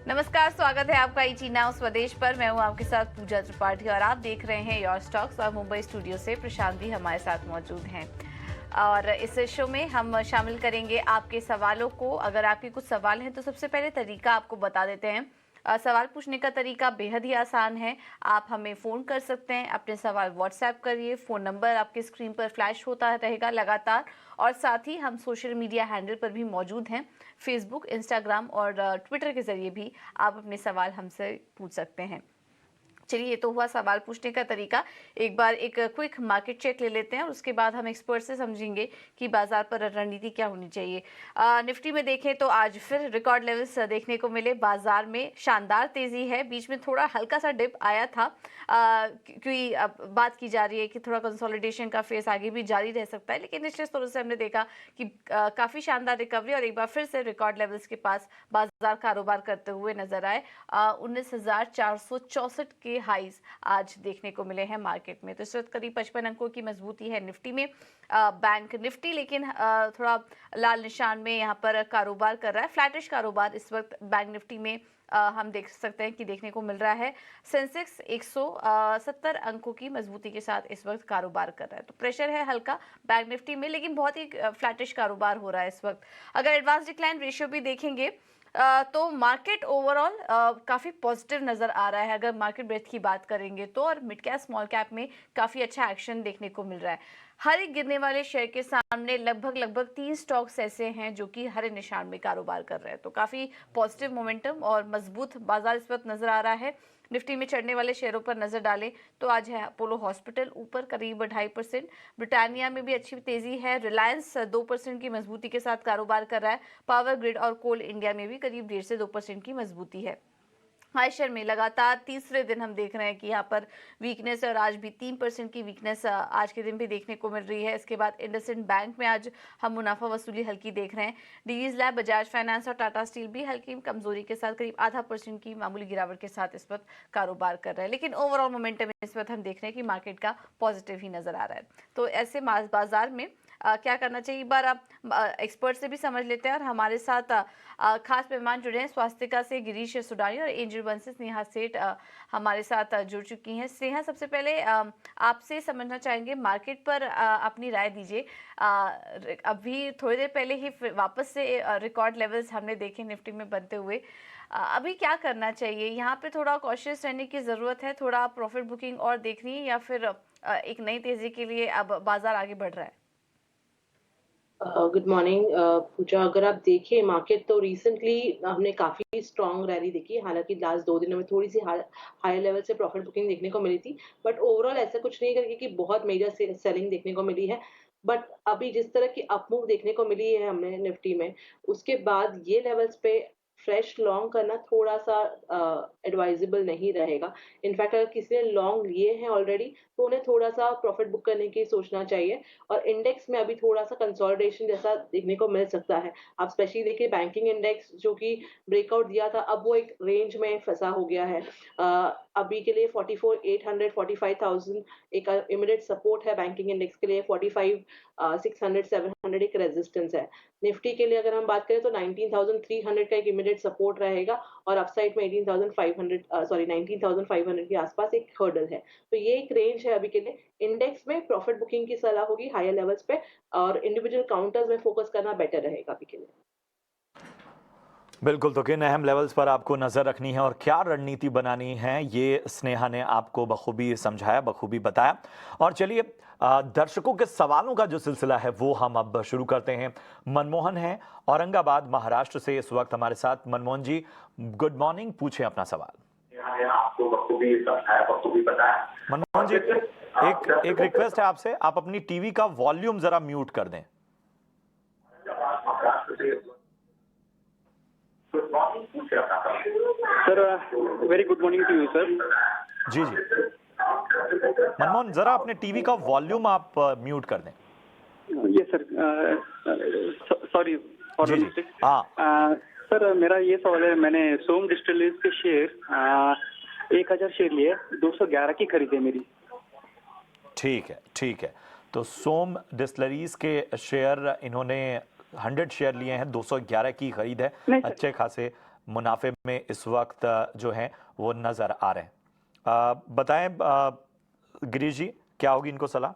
नमस्कार, स्वागत है आपका इची नाउ स्वदेश पर। मैं हूं आपके साथ पूजा त्रिपाठी और आप देख रहे हैं योर स्टॉक्स। और मुंबई स्टूडियो से प्रशांत भी हमारे साथ मौजूद हैं और इस शो में हम शामिल करेंगे आपके सवालों को। अगर आपके कुछ सवाल हैं तो सबसे पहले तरीका आपको बता देते हैं। सवाल पूछने का तरीका बेहद ही आसान है। आप हमें फ़ोन कर सकते हैं, अपने सवाल व्हाट्सएप करिए। फ़ोन नंबर आपके स्क्रीन पर फ्लैश होता रहेगा लगातार। और साथ ही हम सोशल मीडिया हैंडल पर भी मौजूद हैं, फेसबुक, इंस्टाग्राम और ट्विटर के ज़रिए भी आप अपने सवाल हमसे पूछ सकते हैं। चलिए, ये तो हुआ सवाल पूछने का तरीका। एक बार एक क्विक मार्केट चेक ले लेते हैं और उसके बाद हम एक्सपर्ट से समझेंगे कि बाजार पर रणनीति क्या होनी चाहिए। निफ्टी में देखें तो आज फिर रिकॉर्ड लेवल्स देखने को मिले। बाजार में शानदार तेजी है। बीच में थोड़ा हल्का सा डिप आया था क्योंकि अब बात की जा रही है कि थोड़ा कंसोलिडेशन का फेस आगे भी जारी रह सकता है, लेकिन निश्चित तौर से हमने देखा कि काफ़ी शानदार रिकवरी और एक बार फिर से रिकॉर्ड लेवल्स के पास बाजार कारोबार करते हुए नजर आए। 19,464 के हाईज आज देखने को मिले हैं मार्केट में। तो इस वक्त करीब 55 अंकों की मजबूती है निफ्टी में। बैंक निफ्टी लेकिन थोड़ा लाल निशान में यहाँ पर कारोबार कर रहा है। फ्लैटिश कारोबार इस वक्त बैंक निफ्टी में हम देख सकते हैं कि देखने को मिल रहा है। सेंसेक्स 170 अंकों की मजबूती के साथ इस वक्त कारोबार कर रहा है। तो प्रेशर है हल्का बैंक निफ्टी में, लेकिन बहुत ही फ्लैटिश कारोबार हो रहा है इस वक्त। अगर एडवांस डिक्लाइन रेशियो भी देखेंगे तो मार्केट ओवरऑल काफ़ी पॉजिटिव नज़र आ रहा है। अगर मार्केट ब्रेथ की बात करेंगे तो, और मिड कैप स्मॉल कैप में काफ़ी अच्छा एक्शन देखने को मिल रहा है। हर एक गिरने वाले शेयर के सामने लगभग 3 स्टॉक्स ऐसे हैं जो कि हरे निशान में कारोबार कर रहे हैं। तो काफ़ी पॉजिटिव मोमेंटम और मजबूत बाजार इस वक्त नज़र आ रहा है। निफ्टी में चढ़ने वाले शेयरों पर नजर डालें तो आज है अपोलो हॉस्पिटल ऊपर करीब 2.5%। ब्रिटानिया में भी अच्छी तेजी है। रिलायंस 2% की मजबूती के साथ कारोबार कर रहा है। पावर ग्रिड और कोल इंडिया में भी करीब 1.5 से 2% की मजबूती है। हाई शेयर में लगातार तीसरे दिन हम देख रहे हैं कि यहाँ पर वीकनेस है और आज भी 3% की वीकनेस आज के दिन भी देखने को मिल रही है। इसके बाद इंडसइंड बैंक में आज हम मुनाफा वसूली हल्की देख रहे हैं। डीवीज लैब, बजाज फाइनेंस और टाटा स्टील भी हल्की कमजोरी के साथ करीब 0.5% की मामूली गिरावट के साथ इस वक्त कारोबार कर रहे हैं। लेकिन ओवरऑल मोमेंटम इस वक्त हम देख रहे हैं कि मार्केट का पॉजिटिव ही नजर आ रहा है। तो ऐसे बाजार में क्या करना चाहिए, एक बार आप एक्सपर्ट से भी समझ लेते हैं। और हमारे साथ खास मेहमान जुड़े हैं स्वास्थ्यिका से गिरीश सुडानी और एंजल वन से स्नेहा सेठ हमारे साथ जुड़ चुकी हैं। स्नेहा, सबसे पहले आपसे समझना चाहेंगे मार्केट पर अपनी राय दीजिए। अभी थोड़ी देर पहले ही वापस से रिकॉर्ड लेवल्स हमने देखे निफ्टी में बनते हुए। अभी क्या करना चाहिए? यहाँ पे थोड़ा कॉशियस रहने की ज़रूरत है, थोड़ा प्रॉफिट बुकिंग और देखनी है, या फिर एक नई तेज़ी के लिए अब बाजार आगे बढ़ रहा है? गुड मॉर्निंग पूजा। अगर आप देखिए मार्केट तो रिसेंटली हमने काफी स्ट्रॉन्ग रैली देखी है। हालांकि लास्ट 2 दिनों में थोड़ी सी हायर लेवल से प्रॉफिट बुकिंग देखने को मिली थी, बट ओवरऑल ऐसा कुछ नहीं करके कि बहुत मेजर सेलिंग देखने को मिली है। बट अभी जिस तरह की अपमूव देखने को मिली है हमने निफ्टी में, उसके बाद ये लेवल्स पे फ्रेश लॉन्ग करना थोड़ा सा एडवाइजेबल नहीं रहेगा। इनफैक्ट अगर किसी ने लॉन्ग लिए हैं ऑलरेडी तो उन्हें थोड़ा सा प्रॉफिट बुक करने की सोचना चाहिए। और इंडेक्स में अभी थोड़ा सा कंसोलिडेशन जैसा देखने को मिल सकता है। आप स्पेशली देखिए बैंकिंग इंडेक्स जो कि ब्रेकआउट दिया था, अब वो एक रेंज में फंसा हो गया है। अभी के लिए 44,800 45,000 एक इमीडिएट सपोर्ट है। बैंकिंग इंडेक्स के लिए 45,600 700 एक रेजिस्टेंस है। निफ्टी के लिए अगर हम बात करें तो 19,300 का एक इमीडिएट सपोर्ट रहेगा और अपसाइड में 19,500 के आसपास एक हर्डल है। तो ये एक रेंज है अभी के लिए। इंडेक्स में प्रॉफिट बुकिंग की सलाह होगी हायर लेवल्स पे, और इंडिविजुअल काउंटर्स में फोकस करना बेटर रहेगा अभी के लिए। बिल्कुल, तो किन अहम लेवल्स पर आपको नज़र रखनी है और क्या रणनीति बनानी है, ये स्नेहा ने आपको बखूबी समझाया, बखूबी बताया। और चलिए दर्शकों के सवालों का जो सिलसिला है वो हम अब शुरू करते हैं। मनमोहन हैं औरंगाबाद महाराष्ट्र से इस वक्त हमारे साथ। मनमोहन जी, गुड मॉर्निंग, पूछें अपना सवाल। आपको बखूबी समझाया, बखूबी बताया। मनमोहन जी, एक रिक्वेस्ट है आपसे, आप अपनी टीवी का वॉल्यूम जरा म्यूट कर दें। Sir, very good morning to you sir. जी जी, मनमोहन जरा अपने टीवी का वॉल्यूम आप म्यूट कर दें। ये सर, सॉरी फॉर जी जी, हाँ सर, मेरा ये सवाल है। मैंने सोम डिस्टिलरीज के शेयर 1,000 शेयर लिए, 211 की खरीदे मेरी। ठीक है, ठीक है। तो सोम डिस्टिलरीज के शेयर इन्होंने 100 शेयर लिए हैं, 211 की खरीद है, अच्छे खासे मुनाफे में इस वक्त जो है वो नजर आ रहे हैं। बताएं गिरीश जी, क्या होगी इनको सलाह?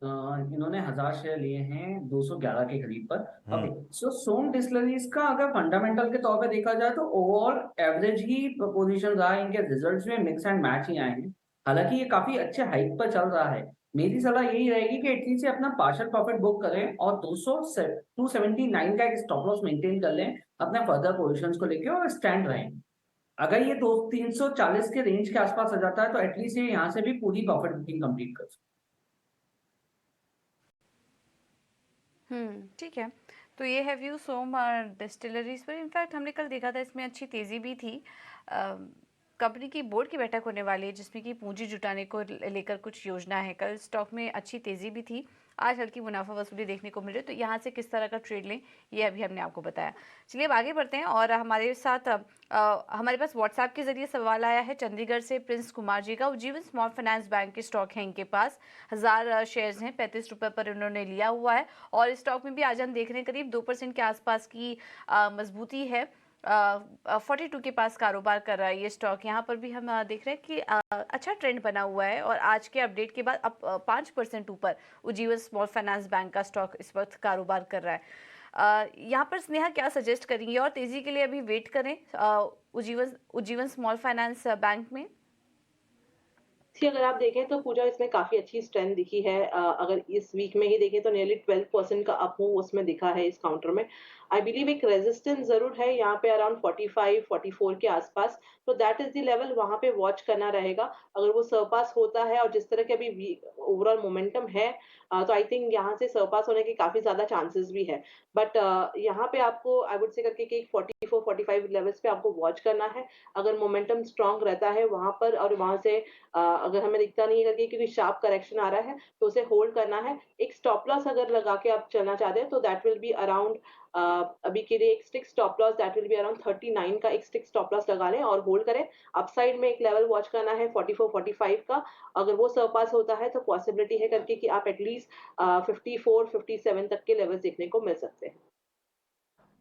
इन्होंने 1000 शेयर लिए हैं 211 के करीब पर। ओके, हम्म। सो सोम डिस्टिलरीज का अगर फंडामेंटल के तौर पे देखा जाए तो ओवरऑल एवरेज ही पोजीशन रहा है, इनके रिजल्ट्स में मिक्स एंड मैच ही आए हैं। हालांकि ये काफी अच्छे हाइक पर चल रहा है। मेरी सलाह यही रहेगी कि एटलीस्ट से अपना पार्शियल प्रॉफिट बुक करें और 279 का एक स्टॉप लॉस मेंटेन कर लें अपने फर्दर पोजीशंस को लेके और स्टैंड रहें। अगर ये 340 के रेंज के आसपास आ जाता है तो एटलीस्ट ये यहाँ से भी पूरी प्रॉफिट बुकिंग कंप्लीट कर सकते ठीक है। तो ये है व्यू सोम डिस्टिलरीज पर। इनफैक्ट हमने कल देखा था इसमें अच्छी तेज़ी भी थी। कंपनी की बोर्ड की बैठक होने वाली है जिसमें कि पूंजी जुटाने को लेकर कुछ योजना है। कल स्टॉक में अच्छी तेज़ी भी थी, आज हल्की मुनाफा वसूली देखने को मिल रही है। तो यहाँ से किस तरह का ट्रेड लें ये अभी हमने आपको बताया। चलिए अब आगे बढ़ते हैं और हमारे साथ हमारे पास व्हाट्सएप के जरिए सवाल आया है चंडीगढ़ से प्रिंस कुमार जी का। उज्जीवन स्मॉल फाइनेंस बैंक के स्टॉक हैं इनके पास, 1000 शेयर्स हैं, 35 रुपये पर उन्होंने लिया हुआ है और इस स्टॉक में भी आज हम देख रहे हैं करीब 2% के आसपास की मजबूती है। 42 के पास कारोबार कर रहा है ये स्टॉक। यहाँ पर भी हम देख रहे हैं कि अच्छा ट्रेंड बना हुआ है और आज के अपडेट के बाद अब 5% ऊपर उज्जीवन स्मॉल फाइनेंस बैंक का स्टॉक इस वक्त कारोबार कर रहा है। यहाँ पर स्नेहा क्या सजेस्ट करेंगी और तेज़ी के लिए अभी वेट करें उज्जीवन स्मॉल फाइनेंस बैंक में? जी, अगर आप देखें तो पूजा इसमें काफ़ी अच्छी स्ट्रेंथ दिखी है। अगर इस वीक में ही देखें तो नियरली 12% का अप मूव उसमें दिखा है इस काउंटर में। आई बिलीव एक रेजिस्टेंस ज़रूर है यहाँ पे अराउंड 45-44 के आसपास, तो दैट इज़ द लेवल, वहाँ पे वॉच करना रहेगा। अगर वो सरपास होता है और जिस तरह के अभी ओवरऑल मोमेंटम है, तो आई थिंक यहाँ से सरपास होने के काफ़ी ज़्यादा चांसेस भी है। बट यहाँ पे आपको आई वुड से करके कि 44-45 लेवल्स पे आपको वॉच करना है। अगर मोमेंटम स्ट्रांग रहता है वहाँ पर और वहाँ से अगर हमें दिखता नहीं है करके क्योंकि शार्प करेक्शन आ रहा है तो उसे होल्ड करना है। एक स्टॉप लॉस अगर लगा के आप चलना चाहते हैं तो दैट विल बी अराउंड अभी के लिए एक stick stop loss that will be around 39 का एक स्टिक स्टॉप लॉस लगा लें और होल्ड करें। अपसाइड में एक लेवल वॉच करना है 44-45 का। अगर वो सरपास होता है तो पॉसिबिलिटी है करके कि आप एटलीस्ट 54-57 तक के लेवल्स देखने को मिल सकते हैं।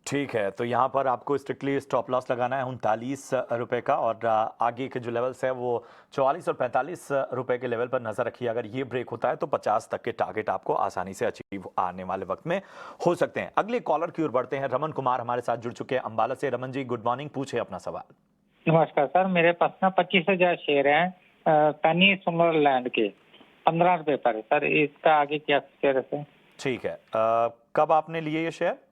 ठीक है, तो यहाँ पर आपको स्ट्रिक्टली स्टॉप लॉस लगाना है 39 रुपए का और आगे के जो लेवल्स है वो 44 और 45 रुपए के लेवल पर नजर रखिए। अगर ये ब्रेक होता है तो 50 तक के टारगेट आपको आसानी से अचीव आने वाले वक्त में हो सकते हैं। अगले कॉलर की ओर बढ़ते हैं। रमन कुमार हमारे साथ जुड़ चुके हैं अंबाला से। रमन जी गुड मॉर्निंग, पूछे अपना सवाल। नमस्कार सर, मेरे पास ना 25,000 शेयर हैं पेनी सुंदरलैंड के 15 रुपए पर। सर इसका आगे क्या शेयर है? ठीक है, कब आपने लिए ये शेयर?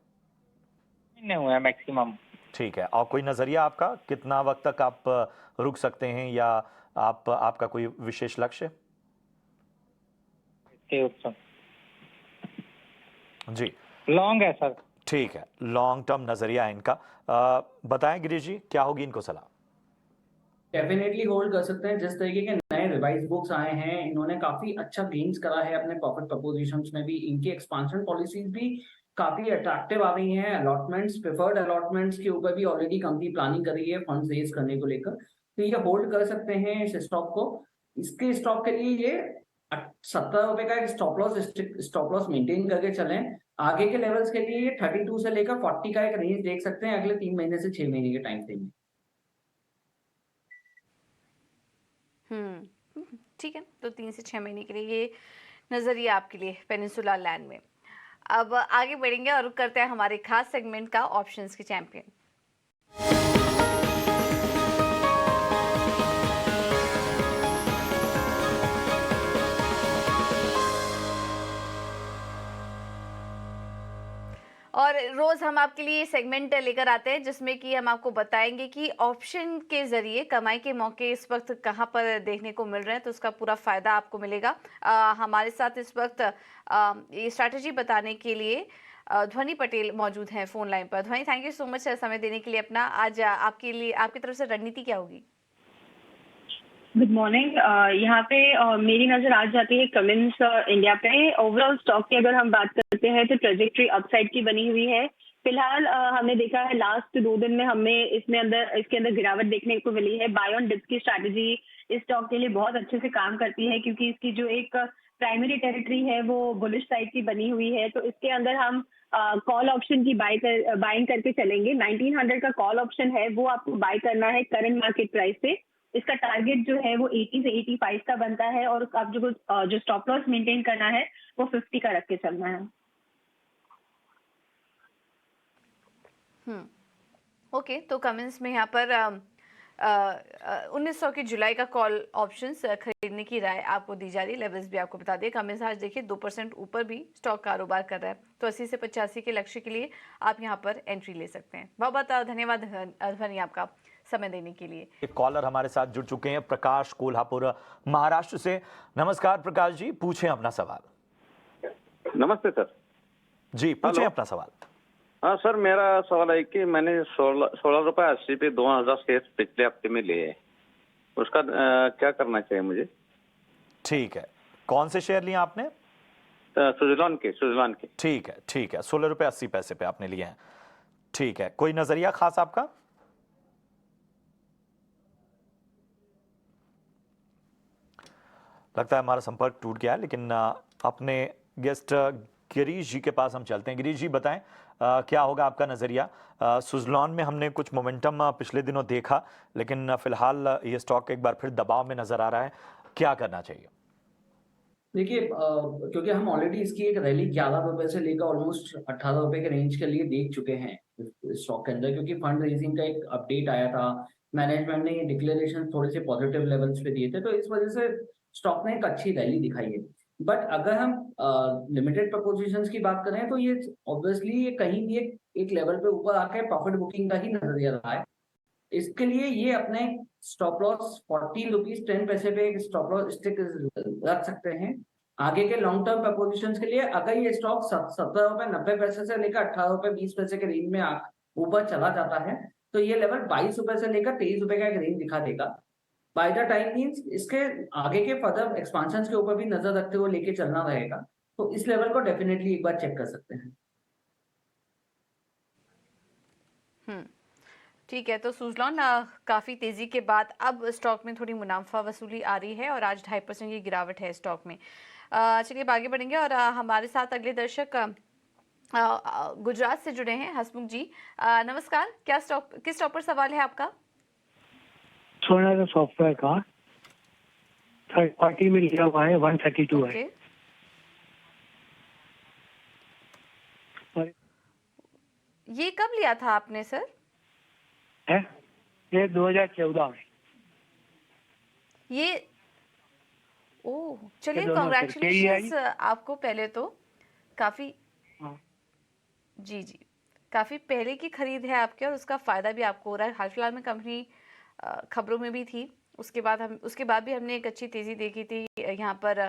महीने हुए हैं मैक्सिमम। ठीक है, और कोई नजरिया आपका कितना वक्त तक आप रुक सकते हैं या आपका कोई विशेष लक्ष्य? जी लॉन्ग है सर। ठीक है, लॉन्ग टर्म नजरिया है इनका। बताएं गिरीश जी, क्या होगी इनको सलाह? डेफिनेटली होल्ड कर सकते हैं। जिस तरीके के नए रिवाइज बुक्स आए हैं, इन्होंने काफी अच्छा गेन्स करा है अपने प्रॉफिट प्रपोजिशंस में भी। इनकी एक्सपांशन पॉलिसीज भी काफी अट्रैक्टिव आ रही हैं। अलॉटमेंट्स, प्रेफर्ड अलॉटमेंट्स के ऊपर भी ऑलरेडी कंपनी प्लानिंग कर रही है फंड्स रेज करने को लेकर। तो ये होल्ड कर सकते हैं इस स्टॉक को। इसके स्टॉक के लिए ये 70 रुपए का एक स्टॉप लॉस मेंटेन करके चलें। आगे के लेवल्स के लिए 32 से लेकर 40 का एक रेंज देख सकते हैं अगले 3 महीने से 6 महीने के टाइम फ्रेम में। ठीक है, तो 3 से 6 महीने के लिए ये नजरिया आपके लिए पेनिनसुला लैंड में। अब आगे बढ़ेंगे और करते हैं हमारे खास सेगमेंट का ऑप्शंस के चैंपियन। और रोज़ हम आपके लिए सेगमेंट लेकर आते हैं जिसमें कि हम आपको बताएंगे कि ऑप्शन के ज़रिए कमाई के मौके इस वक्त कहां पर देखने को मिल रहे हैं, तो उसका पूरा फ़ायदा आपको मिलेगा। हमारे साथ इस वक्त ये स्ट्रैटेजी बताने के लिए ध्वनि पटेल मौजूद हैं फ़ोन लाइन पर। ध्वनि, थैंक यू सो मच समय देने के लिए अपना। आज आपके लिए आपकी तरफ से रणनीति क्या होगी? Good morning. यहाँ पे मेरी नज़र आज जाती है कमिंस इंडिया पे। ओवरऑल स्टॉक की अगर हम बात करते हैं तो ट्रेजेक्ट्री अपसाइड की बनी हुई है। फिलहाल हमने देखा है लास्ट 2 दिन में हमें इसके अंदर गिरावट देखने को मिली है। बाय ऑन डिप्स की स्ट्रैटेजी इस स्टॉक के लिए बहुत अच्छे से काम करती है क्योंकि इसकी जो एक प्राइमरी टेरिटरी है वो बुलिश साइड की बनी हुई है। तो इसके अंदर हम कॉल ऑप्शन की बाइंग करके चलेंगे। 1900 का कॉल ऑप्शन है, वो आपको बाय करना है करंट मार्केट प्राइस से। इसका टारगेट जो है वो 80 से 85 का बनता है, और आप जो स्टॉप लॉस मेंटेन करना है वो 50 का रख के चलना है। ओके, तो कमेंट्स में यहाँ पर 1900 की जुलाई का कॉल ऑप्शंस खरीदने की राय आपको दी जा रही है। लेवल्स भी आपको बता दें, कमेंट्स आज देखिए 2% ऊपर भी स्टॉक कारोबार कर रहा है, तो 80 से 85 के लक्ष्य के लिए आप यहाँ पर एंट्री ले सकते हैं। बहुत बहुत धन्यवाद ध्वनि आपका समय देने के लिए। एक कॉलर हमारे साथ जुड़ चुके हैं, प्रकाश कोल्हापुर महाराष्ट्र से। नमस्कार प्रकाश जी, पूछें अपना सवाल। नमस्ते सर जी, पूछें अपना सवाल। हाँ सर, मेरा सवाल है कि मैंने 16.80 पे 2000 शेयर पिछले हफ्ते में लिए हैं, उसका क्या करना चाहिए मुझे? ठीक है, कौन से शेयर लिए आपने? सुजलॉन के। ठीक है, 16.80 पे आपने लिए हैं। ठीक है, कोई नजरिया खास आपका? लगता है हमारा संपर्क टूट गया है, लेकिन अपने गेस्ट गिरीश जी के पास हम चलते हैं। गिरीश जी बताएं, क्या होगा आपका नजरिया? सुजलॉन में हमने कुछ मोमेंटम पिछले दिनों देखा, लेकिन फिलहाल ये स्टॉक एक बार फिर दबाव में नजर आ रहा है, क्या करना चाहिए? देखिए, क्योंकि हम ऑलरेडी इसकी एक रैली 11 रुपए से लेकर ऑलमोस्ट 18 रुपए के रेंज के लिए देख चुके हैं इस स्टॉक के अंदर, क्योंकि फंड रेजिंग का एक अपडेट आया था, मैनेजमेंट ने ये डिक्लेरेशन थोड़े से पॉजिटिव लेवल्स पे दिए थे, तो इस वजह से स्टॉक ने एक अच्छी रैली दिखाई है। बट अगर हम लिमिटेड प्रपोजिशंस की बात करें तो ये ऑब्वियसली ये कहीं भी एक लेवल पे ऊपर आके प्रॉफिट बुकिंग का ही नजरिया रहा है। इसके लिए ये अपने स्टॉप लॉस 14 रुपीज 10 पैसे पे एक स्टॉप लॉस स्टिक रख सकते हैं। आगे के लॉन्ग टर्म प्रपोजिशंस के लिए अगर ये स्टॉक 17 रुपए 90 पैसे से लेकर 18 रुपए 20 पैसे के रेंज में ऊपर चला जाता है, तो ये लेवल 22 रुपए से लेकर 23 रुपए का एक रेंज दिखा देगा। बाय द टाइम मीन्स इसके आगे के फर्दर एक्सपांशन के ऊपर भी नजर रखते हुए लेके चलना रहेगा, तो इस लेवल को डेफिनेटली एक बार चेक कर सकते हैं। ठीक है, तो सुजलॉन काफ़ी तेज़ी के बाद अब स्टॉक में थोड़ी मुनाफा वसूली आ रही है और आज 2.5% की गिरावट है स्टॉक में। चलिए आगे बढ़ेंगे और हमारे साथ अगले दर्शक गुजरात से जुड़े हैं, हसमुख जी। नमस्कार, किस स्टॉक पर सवाल है आपका? सोनार सॉफ्टवेयर का थर्ड पार्टी में लिया हुआ है, 132 है। ये कब लिया था आपने सर? ये 2014 में। ये ओह, चलिए कांग्रेचुलेशंस आपको पहले तो। काफी जी काफी पहले की खरीद है आपके और उसका फायदा भी आपको हो रहा है। हाल फिलहाल में कंपनी खबरों में भी थी, उसके बाद भी हमने एक अच्छी तेजी देखी थी। यहाँ पर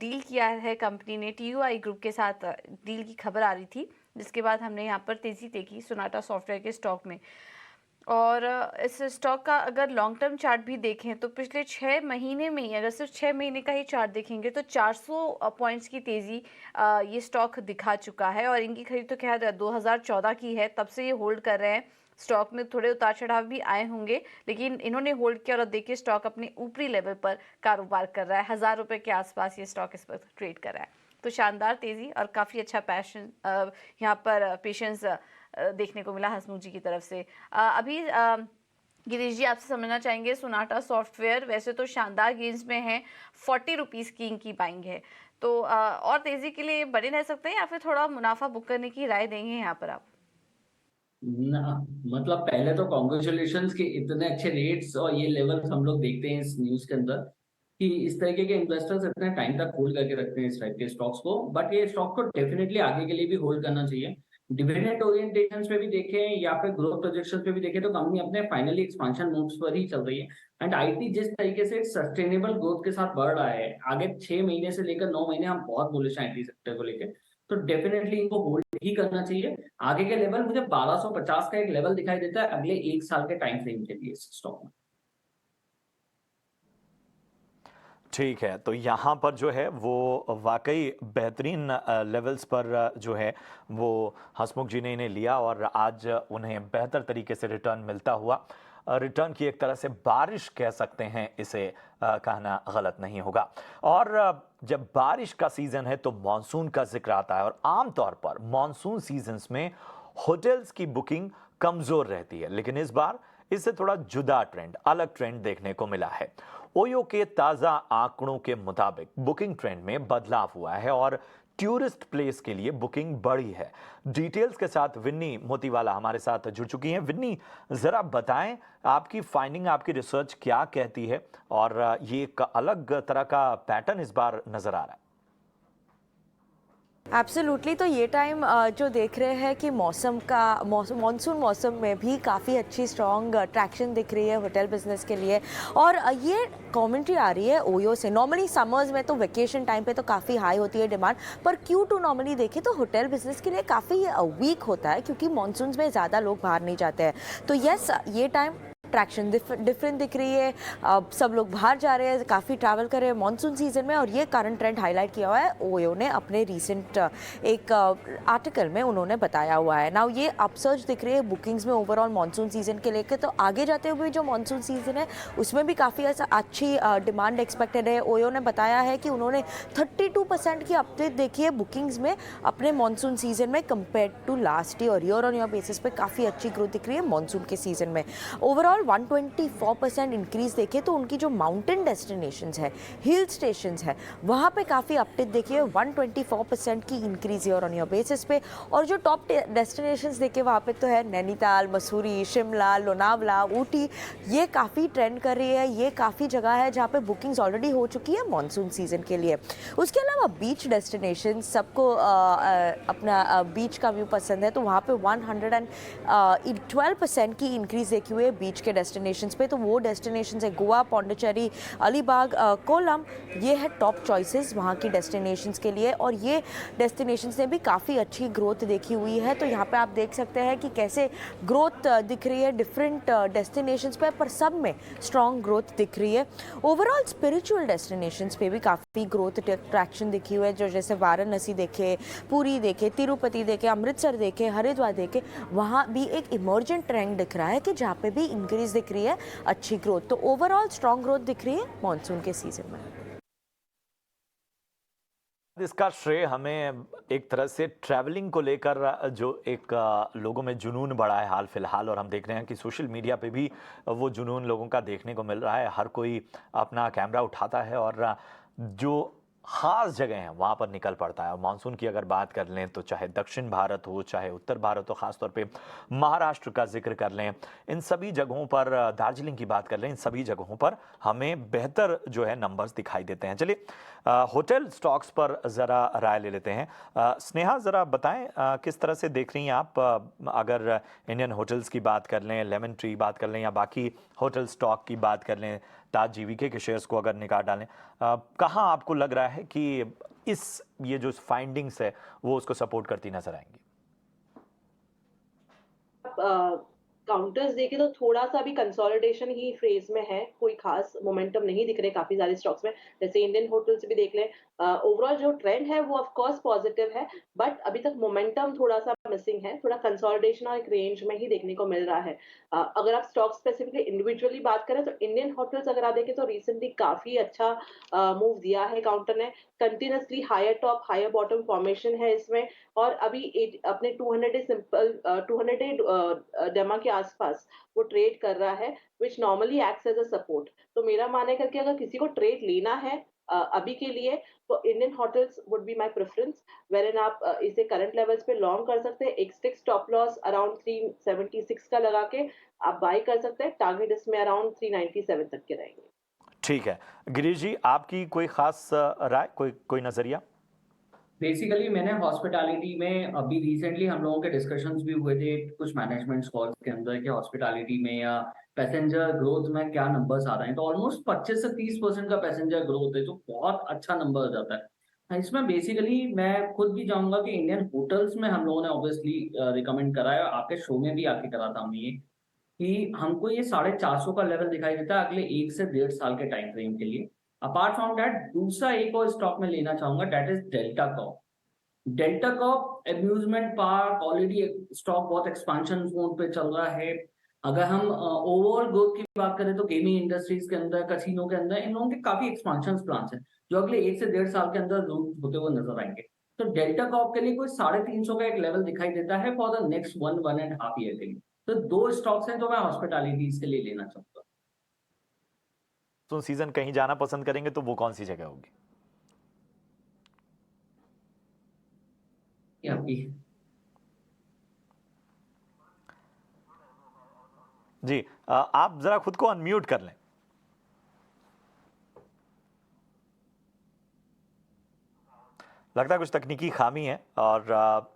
डील किया है कंपनी ने TUI ग्रुप के साथ, डील की खबर आ रही थी, जिसके बाद हमने यहाँ पर तेजी देखी सोनाटा सॉफ्टवेयर के स्टॉक में। और इस स्टॉक का अगर लॉन्ग टर्म चार्ट भी देखें तो पिछले 6 महीने में ही, अगर सिर्फ 6 महीने का ही चार्ट देखेंगे तो 400 पॉइंट्स की तेज़ी ये स्टॉक दिखा चुका है। और इनकी खरीद तो खैर 2014 की है, तब से ये होल्ड कर रहे हैं। स्टॉक में थोड़े उतार चढ़ाव भी आए होंगे, लेकिन इन्होंने होल्ड किया और देखिए स्टॉक अपने ऊपरी लेवल पर कारोबार कर रहा है। 1000 रुपये के आसपास ये स्टॉक इस पर ट्रेड कर रहा है, तो शानदार तेज़ी और काफ़ी अच्छा यहाँ पर पेशेंस देखने को मिला हसमुख जी की तरफ से। अभी गिरीश जी आपसे समझना चाहेंगे, सोनाटा सॉफ्टवेयर वैसे तो शानदार गेंस में है, 40 रुपीज़ की इनकी बाइंग है, तो और तेज़ी के लिए बने रह सकते हैं या फिर थोड़ा मुनाफा बुक करने की राय देंगे यहाँ पर आप? ना, मतलब पहले तो कॉन्ग्रेचुलेशंस कि इतने अच्छे रेट्स और ये लेवल्स हम लोग देखते हैं इस न्यूज के अंदर, कि इस तरीके के इन्वेस्टर्स इतने टाइम तक होल्ड करके रखते हैं इस टाइप के स्टॉक्स को। बट ये स्टॉक को डेफिनेटली आगे के लिए भी होल्ड करना चाहिए। डिविडेंड ओरिएंटेशन पे भी देखें या फिर ग्रोथ प्रोजेक्शन पे भी देखें तो कंपनी अपने फाइनली एक्सपांशन मूव्स पर ही चल रही है। एंड IT जिस तरीके से सस्टेनेबल ग्रोथ के साथ बढ़ रहा है, आगे 6 महीने से लेकर 9 महीने हम बहुत बुलिश हैं IT सेक्टर को लेकर, तो डेफिनेटली इनको होल्ड ही करना चाहिए। आगे के लेवल मुझे 1250 का एक लेवल दिखाई देता है अगले 1 साल के टाइम फ्रेम के लिए स्टॉक में। ठीक है, तो यहाँ पर जो है वो वाकई बेहतरीन लेवल्स पर जो है वो हसमुख जी ने इन्हें लिया और आज उन्हें बेहतर तरीके से रिटर्न मिलता हुआ रिटर्न की एक तरह से बारिश कह सकते हैं, इसे कहना गलत नहीं होगा। और जब बारिश का सीजन है तो मानसून का जिक्र आता है, और आमतौर पर मानसून सीजन्स में होटल्स की बुकिंग कमजोर रहती है, लेकिन इस बार इससे थोड़ा जुदा ट्रेंड, अलग ट्रेंड देखने को मिला है। ओयो के ताजा आंकड़ों के मुताबिक बुकिंग ट्रेंड में बदलाव हुआ है और टूरिस्ट प्लेस के लिए बुकिंग बढ़ी है। डिटेल्स के साथ विन्नी मोतीवाला हमारे साथ जुड़ चुकी हैं। विन्नी, जरा बताएं आपकी फाइंडिंग, आपकी रिसर्च क्या कहती है, और ये एक अलग तरह का पैटर्न इस बार नजर आ रहा है। एब्सोल्युटली। तो ये टाइम जो देख रहे हैं कि मानसून मौसम में भी काफ़ी अच्छी स्ट्रॉन्ग ट्रैक्शन दिख रही है होटल बिजनेस के लिए, और ये कमेंट्री आ रही है ओयो से। नॉर्मली समर्स में तो वेकेशन टाइम पे तो काफ़ी हाई होती है डिमांड, पर Q2 नॉर्मली देखें तो होटल बिजनेस के लिए काफ़ी वीक होता है, क्योंकि मानसून में ज़्यादा लोग बाहर नहीं जाते हैं। तो यस, ये टाइम ट्रैक्शन डिफरेंट दिख रही है। सब लोग बाहर जा रहे हैं, काफ़ी ट्रैवल कर रहे हैं मानसून सीजन में, और ये करंट ट्रेंड हाईलाइट किया हुआ है ओयो ने अपने रीसेंट एक आर्टिकल में उन्होंने बताया हुआ है। नाउ ये अपसर्ज दिख रही है बुकिंग्स में ओवरऑल मानसून सीजन के लेकर। तो आगे जाते हुए जो मानसून सीजन है उसमें भी काफ़ी अच्छी डिमांड एक्सपेक्टेड है। ओयो ने बताया है कि उन्होंने 32% की अपडेट देखी है बुकिंग्स में अपने मानसून सीजन में compare to last year on year basis पे काफ़ी अच्छी ग्रोथ दिख रही है मानसून के सीजन में। ओवरऑल 124% इंक्रीज देखे तो उनकी जो माउंटेन डेस्टिनेशंस है, हिल स्टेशंस है, वहाँ पे काफ़ी अपडेट देखिए 124% की increase year on year basis पे। और जो टॉप डेस्टिनेशंस देखे वहाँ पे तो है नैनीताल, मसूरी, शिमला, लोनावला, ऊटी, ये काफ़ी ट्रेंड कर रही है। ये काफ़ी जगह है जहाँ पे बुकिंग्स ऑलरेडी हो चुकी है मानसून सीजन के लिए। उसके अलावा बीच डेस्टिनेशन, सबको अपना बीच का व्यू पसंद है, तो वहाँ पे 112% की इंक्रीज देखी हुई है बीच के डेस्टिनेशंस पे। तो वो डेस्टिनेशंस है गोवा, पौंडीचेरी, अलीबाग, कोलम, ये है टॉप चॉइसेस वहाँ की डेस्टिनेशंस के लिए। और ये डेस्टिनेशंस ने भी काफ़ी अच्छी ग्रोथ देखी हुई है। तो यहाँ पे आप देख सकते हैं कि कैसे ग्रोथ दिख रही है डिफरेंट डेस्टिनेशंस पे, पर सब में स्ट्रॉन्ग ग्रोथ दिख रही है। ओवरऑल स्पिरिचुअल डेस्टिनेशंस पे भी काफ़ी ग्रोथ ट्रैक्शन दिखी हुई है, जो जैसे वाराणसी देखे, पुरी देखे, तिरुपति देखे, अमृतसर देखे, हरिद्वार देखे, वहाँ भी एक इमर्जेंट ट्रेंड दिख रहा है कि जहाँ पे भी इंक्रीज दिख रही है अच्छी ग्रोथ। तो ओवरऑल स्ट्रॉन्ग ग्रोथ दिख रही है मॉनसून के सीजन में। इसका श्रेय हमें एक तरह से ट्रैवलिंग को लेकर जो एक लोगों में जुनून बढ़ा है हाल फिलहाल, और हम देख रहे हैं कि सोशल मीडिया पे भी वो जुनून लोगों का देखने को मिल रहा है। हर कोई अपना कैमरा उठाता है और जो खास जगह हैं वहाँ पर निकल पड़ता है। और मानसून की अगर बात कर लें तो चाहे दक्षिण भारत हो, चाहे उत्तर भारत हो, ख़ासतौर पे महाराष्ट्र का जिक्र कर लें, इन सभी जगहों पर, दार्जिलिंग की बात कर लें, इन सभी जगहों पर हमें बेहतर जो है नंबर्स दिखाई देते हैं। चलिए होटल स्टॉक्स पर ज़रा राय ले लेते हैं। स्नेहा, ज़रा बताएं किस तरह से देख रही हैं आप, अगर इंडियन होटल्स की बात कर लें, लेमन ट्री बात कर लें, या बाकी होटल स्टॉक की बात कर लें, ताज जीवीके के शेयर्स को अगर निकाल डालें, कहाँ आपको लग रहा है कि ये जो फाइंडिंग्स है वो उसको सपोर्ट करती नजर आएंगी? काउंटर्स देखे तो थोड़ा सा भी कंसोलिडेशन ही फेज में है, कोई खास मोमेंटम नहीं दिख रहे काफी सारे स्टॉक्स में। जैसे इंडियन होटल्स भी देख लें, ओवरऑल जो ट्रेंड है वो ऑफ कोर्स पॉजिटिव है, बट अभी तक मोमेंटम थोड़ा सा मिसिंग है, थोड़ा कंसोलिडेशन और एक रेंज में ही देखने को मिल रहा है। अगर आप स्टॉक स्पेसिफिकली इंडिविजुअली बात करें तो इंडियन होटल्स अगर आप देखें तो रिसेंटली काफी अच्छा मूव दिया है काउंटर ने, continuously higher top higher bottom formation है इसमें, और अभी अपने 200 डे सिंपल 200 डे डेमा के आसपास वो ट्रेड कर रहा है, which normally acts as a support. तो मेरा मानना है करके अगर किसी को ट्रेड लेना है अभी के लिए तो Indian hotels would be my preference, Warren आप इसे करंट लेवल्स पे लॉन्ग कर सकते हैं। एक स्टिक स्टॉप लॉस अराउंड 376 का लगा के आप बाय कर सकते हैं, टारगेट इसमें अराउंड 397 तक के रहेंगे। ठीक है गिरीश जी, आपकी कोई खास राय, कोई नजरिया? बेसिकली मैंने हॉस्पिटैलिटी में अभी रिसेंटली हम लोगों के डिस्कशंस भी हुए थे कुछ मैनेजमेंट कॉल्स के अंदर कि हॉस्पिटैलिटी में या पैसेंजर ग्रोथ में क्या नंबर्स आ रहे हैं, तो ऑलमोस्ट 25 से 30% का पैसेंजर ग्रोथ है, जो बहुत अच्छा नंबर हो जाता है। इसमें बेसिकली मैं खुद भी चाहूंगा कि इंडियन होटल्स में हम लोगों ने ऑब्वियसली रिकमेंड करा है, आपके शो में भी आके करा था हमने ये, कि हमको ये 450 का लेवल दिखाई देता है अगले 1 से 1.5 साल के टाइम फ्रेम के लिए। अपार्ट फ्रॉम दैट दूसरा एक और स्टॉक में लेना चाहूंगा, that is delta Corp. Delta Corp amusement park already stock बहुत एक्सपांशन जोन पे चल रहा है, अगर हम ओवरऑल ग्रोथ की बात करें तो गेमिंग इंडस्ट्रीज के अंदर, कसिनो के अंदर इन लोगों के काफी एक्सपांशन प्लान्स हैं जो अगले 1 से 1.5 साल के अंदर लॉन्च होते हुए नजर आएंगे। तो डेल्टा कॉर्प के लिए कोई 350 का एक लेवल दिखाई देता है फॉर द नेक्स्ट 1.5 ईयर के लिए। तो 2 स्टॉक्स हैं जो मैं हॉस्पिटैलिटीज के लिए लेना चाहूंगा। तो सीजन कहीं जाना पसंद करेंगे तो वो कौन सी जगह होगी? ये आपकी जी, आप जरा खुद को अनम्यूट कर लें। लगता है कुछ तकनीकी खामी है और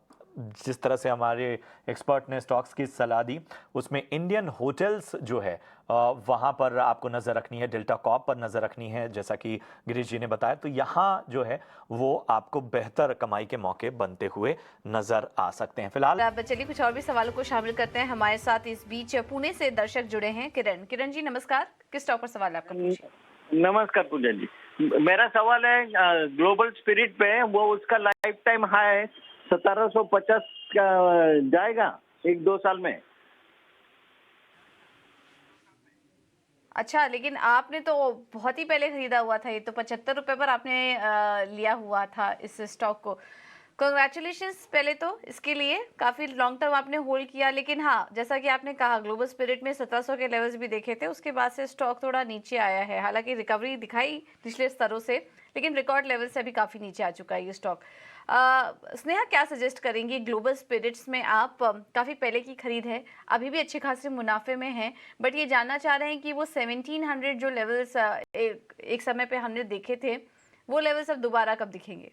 जिस तरह से हमारे एक्सपर्ट ने स्टॉक्स की सलाह दी उसमें इंडियन होटल्स जो है वहां पर आपको नजर रखनी है, डेल्टा कॉर्प पर नजर रखनी है जैसा कि गिरीश जी ने बताया। तो यहाँ जो है वो आपको बेहतर कमाई के मौके बनते हुए नजर आ सकते हैं। फिलहाल अब चलिए कुछ और भी सवालों को शामिल करते हैं। हमारे साथ इस बीच पुणे से दर्शक जुड़े हैं, किरण जी नमस्कार। किस स्टॉक पर सवाल है आपका? पूछिए। नमस्कार पूजा जी, मेरा सवाल है ग्लोबल स्पिरिट पे, वो उसका लाइफ टाइम हाई 1750 का जाएगा 1-2 साल में। अच्छा, लेकिन आपने तो बहुत ही पहले खरीदा हुआ था, ये तो 75 रुपए पर आपने लिया हुआ था इस स्टॉक को। कॉन्ग्रेचुलेशंस पहले तो इसके लिए, काफ़ी लॉन्ग टर्म आपने होल्ड किया। लेकिन हाँ, जैसा कि आपने कहा ग्लोबल स्पिरिट में 1700 के लेवल्स भी देखे थे, उसके बाद से स्टॉक थोड़ा नीचे आया है। हालांकि रिकवरी दिखाई पिछले स्तरों से, लेकिन रिकॉर्ड लेवल से अभी काफ़ी नीचे आ चुका है ये स्टॉक। स्नेहा क्या सजेस्ट करेंगी? ग्लोबल स्पिरिट्स में आप काफ़ी पहले की खरीद है, अभी भी अच्छे खासे मुनाफे में हैं, बट ये जानना चाह रहे हैं कि वो 1700 जो लेवल्स एक समय पे हमने देखे थे, वो लेवल्स अब दोबारा कब दिखेंगे?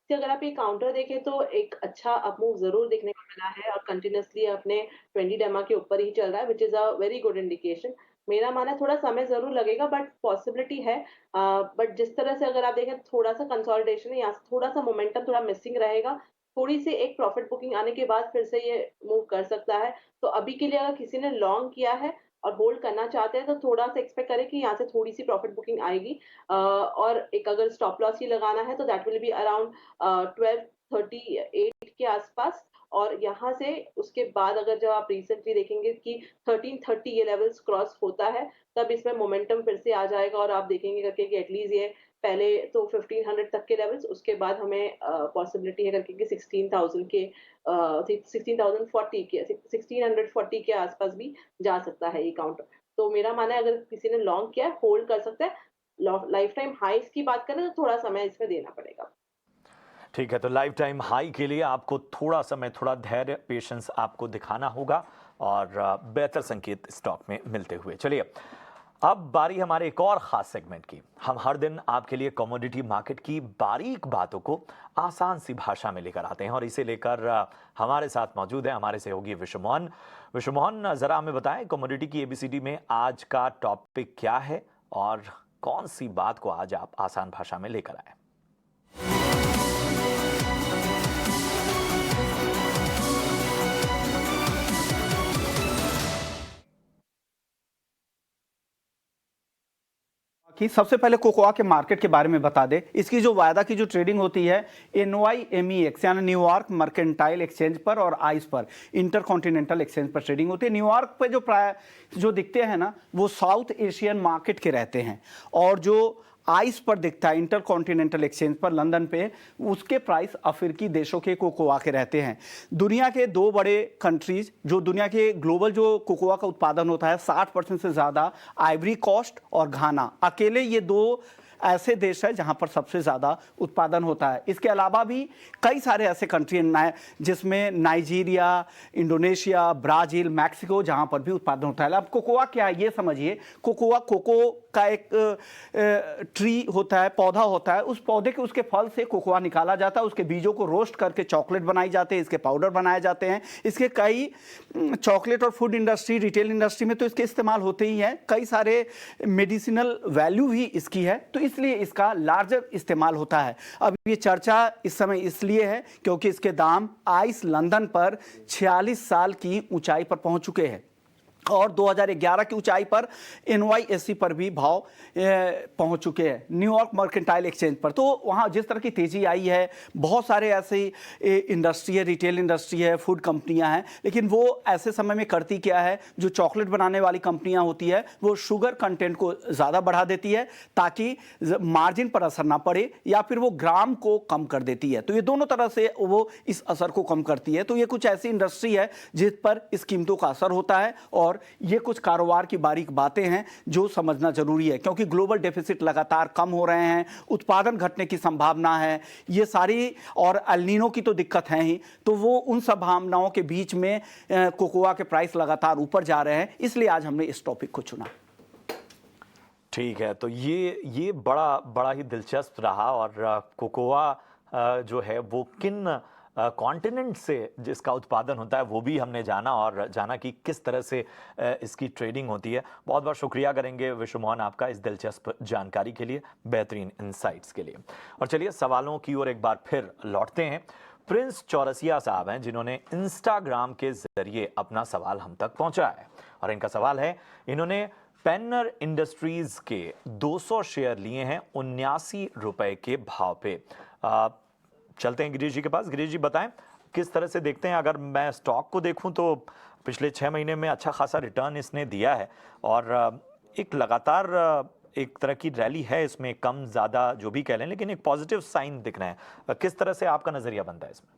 अगर आप ये काउंटर देखें तो एक अच्छा अपमूव जरूर देखने को मिला है और कंटिन्यूसली अपने 20 डेमा के ऊपर ही चल रहा है, which is a very good indication. मेरा मानना है थोड़ा समय जरूर लगेगा बट पॉसिबिलिटी है। बट जिस तरह से अगर आप देखें थोड़ा सा कंसोलिडेशन है, यहाँ से थोड़ा सा मोमेंटम थोड़ा मिसिंग रहेगा, थोड़ी सी एक प्रॉफिट बुकिंग आने के बाद फिर से ये मूव कर सकता है। तो अभी के लिए अगर किसी ने लॉन्ग किया है और होल्ड करना चाहते हैं तो थोड़ा सा एक्सपेक्ट करें कि यहाँ से थोड़ी सी प्रॉफिट बुकिंग आएगी। और एक अगर स्टॉप लॉस ही लगाना है तो दैट विल बी अराउंड 1238 के आसपास। और यहाँ से उसके बाद अगर जब आप रिसेंटली देखेंगे कि 1330 ये लेवल्स क्रॉस होता है, तब इसमें मोमेंटम फिर से आ जाएगा और आप देखेंगे करके कि एटलीस्ट ये पहले तो 1500 तक के लेवल्स, उसके बाद हमें पॉसिबिलिटी है करके कि 16,000 के 16,040 के 1640 के आसपास भी जा सकता है ये काउंटर। तो मेरा मानना है अगर किसी ने लॉन्ग किया है होल्ड कर सकता है। लाइफ टाइम हाईस की बात करें तो थोड़ा समय इसमें देना पड़ेगा। ठीक है, तो लाइफ टाइम हाई के लिए आपको थोड़ा समय, थोड़ा धैर्य, पेशेंस आपको दिखाना होगा और बेहतर संकेत स्टॉक में मिलते हुए। चलिए अब बारी हमारे एक और खास सेगमेंट की। हम हर दिन आपके लिए कमोडिटी मार्केट की बारीक बातों को आसान सी भाषा में लेकर आते हैं और इसे लेकर हमारे साथ मौजूद है हमारे सहयोगी विश्वमोहन। विश्वमोहन, जरा हमें बताएं कमोडिटी की एबीसीडी में आज का टॉपिक क्या है और कौन सी बात को आज आप आसान भाषा में लेकर आए? कि सबसे पहले कोकोआ के मार्केट के बारे में बता दे। इसकी जो वायदा की जो ट्रेडिंग होती है NYMEX यानी न्यूयॉर्क मर्केंटाइल एक्सचेंज पर और आइस पर, इंटरकॉन्टिनेंटल एक्सचेंज पर ट्रेडिंग होती है। न्यूयॉर्क पे जो दिखते हैं ना वो साउथ एशियन मार्केट के रहते हैं और जो आइस पर दिखता है इंटरकॉन्टिनेंटल एक्सचेंज पर लंदन पे, उसके प्राइस अफ्रीकी देशों के कोकोआ के रहते हैं। दुनिया के 2 बड़े कंट्रीज जो दुनिया के ग्लोबल जो कोकोआ का उत्पादन होता है 60% से ज़्यादा, आइवरी कोस्ट और घाना, अकेले ये 2 ऐसे देश है जहां पर सबसे ज़्यादा उत्पादन होता है। इसके अलावा भी कई सारे ऐसे कंट्री हैं जिसमें नाइजीरिया, इंडोनेशिया, ब्राज़ील, मैक्सिको, जहां पर भी उत्पादन होता है। अब कोकोआ क्या है ये समझिए। कोकोआ कोको का एक ट्री होता है, पौधा होता है। उस पौधे के उसके फल से कोकोआ निकाला जाता है, उसके बीजों को रोस्ट करके चॉकलेट बनाई जाते हैं, इसके पाउडर बनाए जाते हैं। इसके कई चॉकलेट और फूड इंडस्ट्री, रिटेल इंडस्ट्री में तो इसके इस्तेमाल होते ही हैं। कई सारे मेडिसिनल वैल्यू भी इसकी है, तो इसलिए इसका लार्जर इस्तेमाल होता है। अब ये चर्चा इस समय इसलिए है क्योंकि इसके दाम आइस लंदन पर 46 साल की ऊंचाई पर पहुंच चुके हैं। और 2011 की ऊंचाई पर NYSE पर भी भाव पहुंच चुके हैं, न्यूयॉर्क मर्केंटाइल एक्सचेंज पर। तो वहां जिस तरह की तेजी आई है, बहुत सारे ऐसे इंडस्ट्री है, रिटेल इंडस्ट्री है, फूड कंपनियां हैं, लेकिन वो ऐसे समय में करती क्या है, जो चॉकलेट बनाने वाली कंपनियां होती है वो शुगर कंटेंट को ज़्यादा बढ़ा देती है ताकि मार्जिन पर असर ना पड़े, या फिर वो ग्राम को कम कर देती है। तो ये दोनों तरह से वो इस असर को कम करती है। तो ये कुछ ऐसी इंडस्ट्री है जिस पर इस कीमतों का असर होता है, और ये कुछ कारोबार की बारीक बातें हैं जो समझना जरूरी है, क्योंकि ग्लोबल डेफिसिट लगातार कम हो रहे हैं, उत्पादन घटने की संभावना है, ये सारी, और एल नीनो की तो दिक्कत है ही। तो वो उन संभावनाओं के बीच में कोकोआ के प्राइस लगातार ऊपर जा रहे हैं, इसलिए आज हमने इस टॉपिक को चुना। ठीक है, तो ये बड़ा ही दिलचस्प रहा। और कोकोआ जो है वो किन कॉन्टिनेंट से जिसका उत्पादन होता है वो भी हमने जाना, और जाना कि किस तरह से इसकी ट्रेडिंग होती है। बहुत बहुत शुक्रिया करेंगे विश्व मोहन आपका इस दिलचस्प जानकारी के लिए, बेहतरीन इंसाइट्स के लिए। और चलिए सवालों की ओर एक बार फिर लौटते हैं। प्रिंस चौरसिया साहब हैं जिन्होंने इंस्टाग्राम के जरिए अपना सवाल हम तक पहुंचाया है, और इनका सवाल है, इन्होंने पेन्नर इंडस्ट्रीज के 200 शेयर लिए हैं 79 रुपए के भाव पे। चलते हैं गिरीश जी के पास। गिरीश जी बताएं किस तरह से देखते हैं। अगर मैं स्टॉक को देखूं तो पिछले 6 महीने में अच्छा खासा रिटर्न इसने दिया है, और एक लगातार एक तरह की रैली है इसमें, कम ज़्यादा जो भी कह लें, लेकिन एक पॉजिटिव साइन दिख रहे हैं। किस तरह से आपका नज़रिया बनता है इसमें?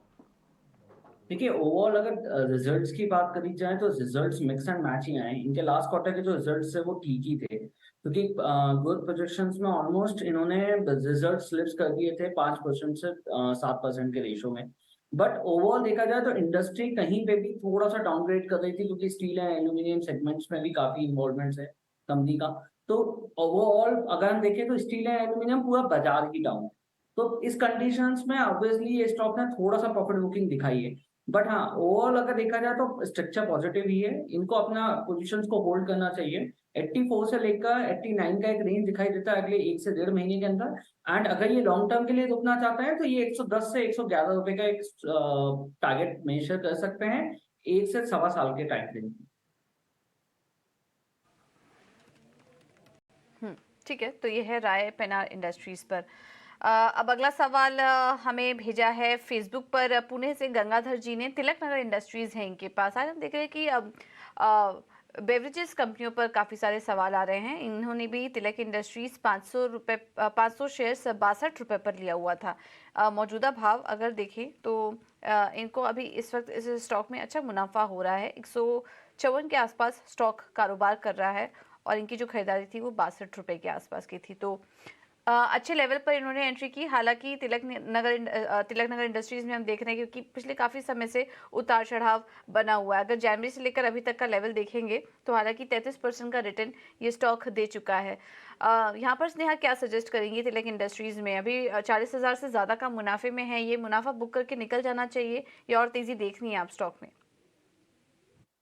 देखिए, ओवरऑल अगर रिजल्ट्स की बात करी जाए तो रिजल्ट्स मिक्स एंड मैच ही आए। इनके लास्ट क्वार्टर के जो रिजल्ट्स थे वो ठीक ही थे, क्योंकि ग्रोथ प्रोजेक्शंस में ऑलमोस्ट इन्होंने रिजल्ट स्लिप्स कर दिए थे 5% से 7% के रेशो में। बट ओवरऑल देखा जाए तो इंडस्ट्री कहीं पे भी थोड़ा सा डाउनग्रेड कर रही थी, क्योंकि स्टील एंड एल्यूमिनियम सेगमेंट्स में भी काफी इन्वॉल्वमेंट है कंपनी का। तो ओवरऑल अगर हम देखें तो स्टील एंड एल्यूमिनियम पूरा बाजार ही डाउन है। तो इस कंडीशंस में ऑब्वियसली ये स्टॉक ने थोड़ा सा प्रॉफिट बुकिंग दिखाई है। बट हाँ, ओवरऑल अगर देखा जाए तो स्ट्रक्चर पॉजिटिव ही है। इनको अपना पोजीशंस को होल्ड करना चाहिए। 84 से लेकर 89 का एक रेंज दिखाई देता है अगले 1 से 1.5 महीने के अंदर। एंड अगर ये लॉन्ग टर्म के लिए रुकना चाहता है तो ये 110 से 111 रुपए का एक टारगेट मेजर कर सकते हैं 1 से 1.25 साल के टाइम फ्रेम में। ठीक है, तो ये है राय पेन्नर इंडस्ट्रीज पर। अब अगला सवाल हमें भेजा है फेसबुक पर पुणे से गंगाधर जी ने। तिलक नगर इंडस्ट्रीज है इनके पास। आज हम देख रहे हैं कि अब बेवरेजेस कंपनियों पर काफ़ी सारे सवाल आ रहे हैं। इन्होंने भी तिलक इंडस्ट्रीज 500 शेयर्स 62 रुपये पर लिया हुआ था। मौजूदा भाव अगर देखें तो इनको अभी इस वक्त इस स्टॉक में अच्छा मुनाफा हो रहा है। 154 के आसपास स्टॉक कारोबार कर रहा है, और इनकी जो खरीदारी थी वो 62 रुपये के आसपास की थी। तो अच्छे लेवल पर इन्होंने एंट्री की। हालांकि तिलक नगर इंडस्ट्रीज में हम देख रहे हैं क्योंकि पिछले काफ़ी समय से उतार चढ़ाव बना हुआ है। अगर जनवरी से लेकर अभी तक का लेवल देखेंगे तो हालांकि 33% का रिटर्न ये स्टॉक दे चुका है। यहाँ पर स्नेहा क्या सजेस्ट करेंगी तिलक इंडस्ट्रीज में? अभी 40,000 से ज़्यादा का मुनाफे में है, ये मुनाफा बुक करके निकल जाना चाहिए या और तेज़ी देखनी है आप स्टॉक में?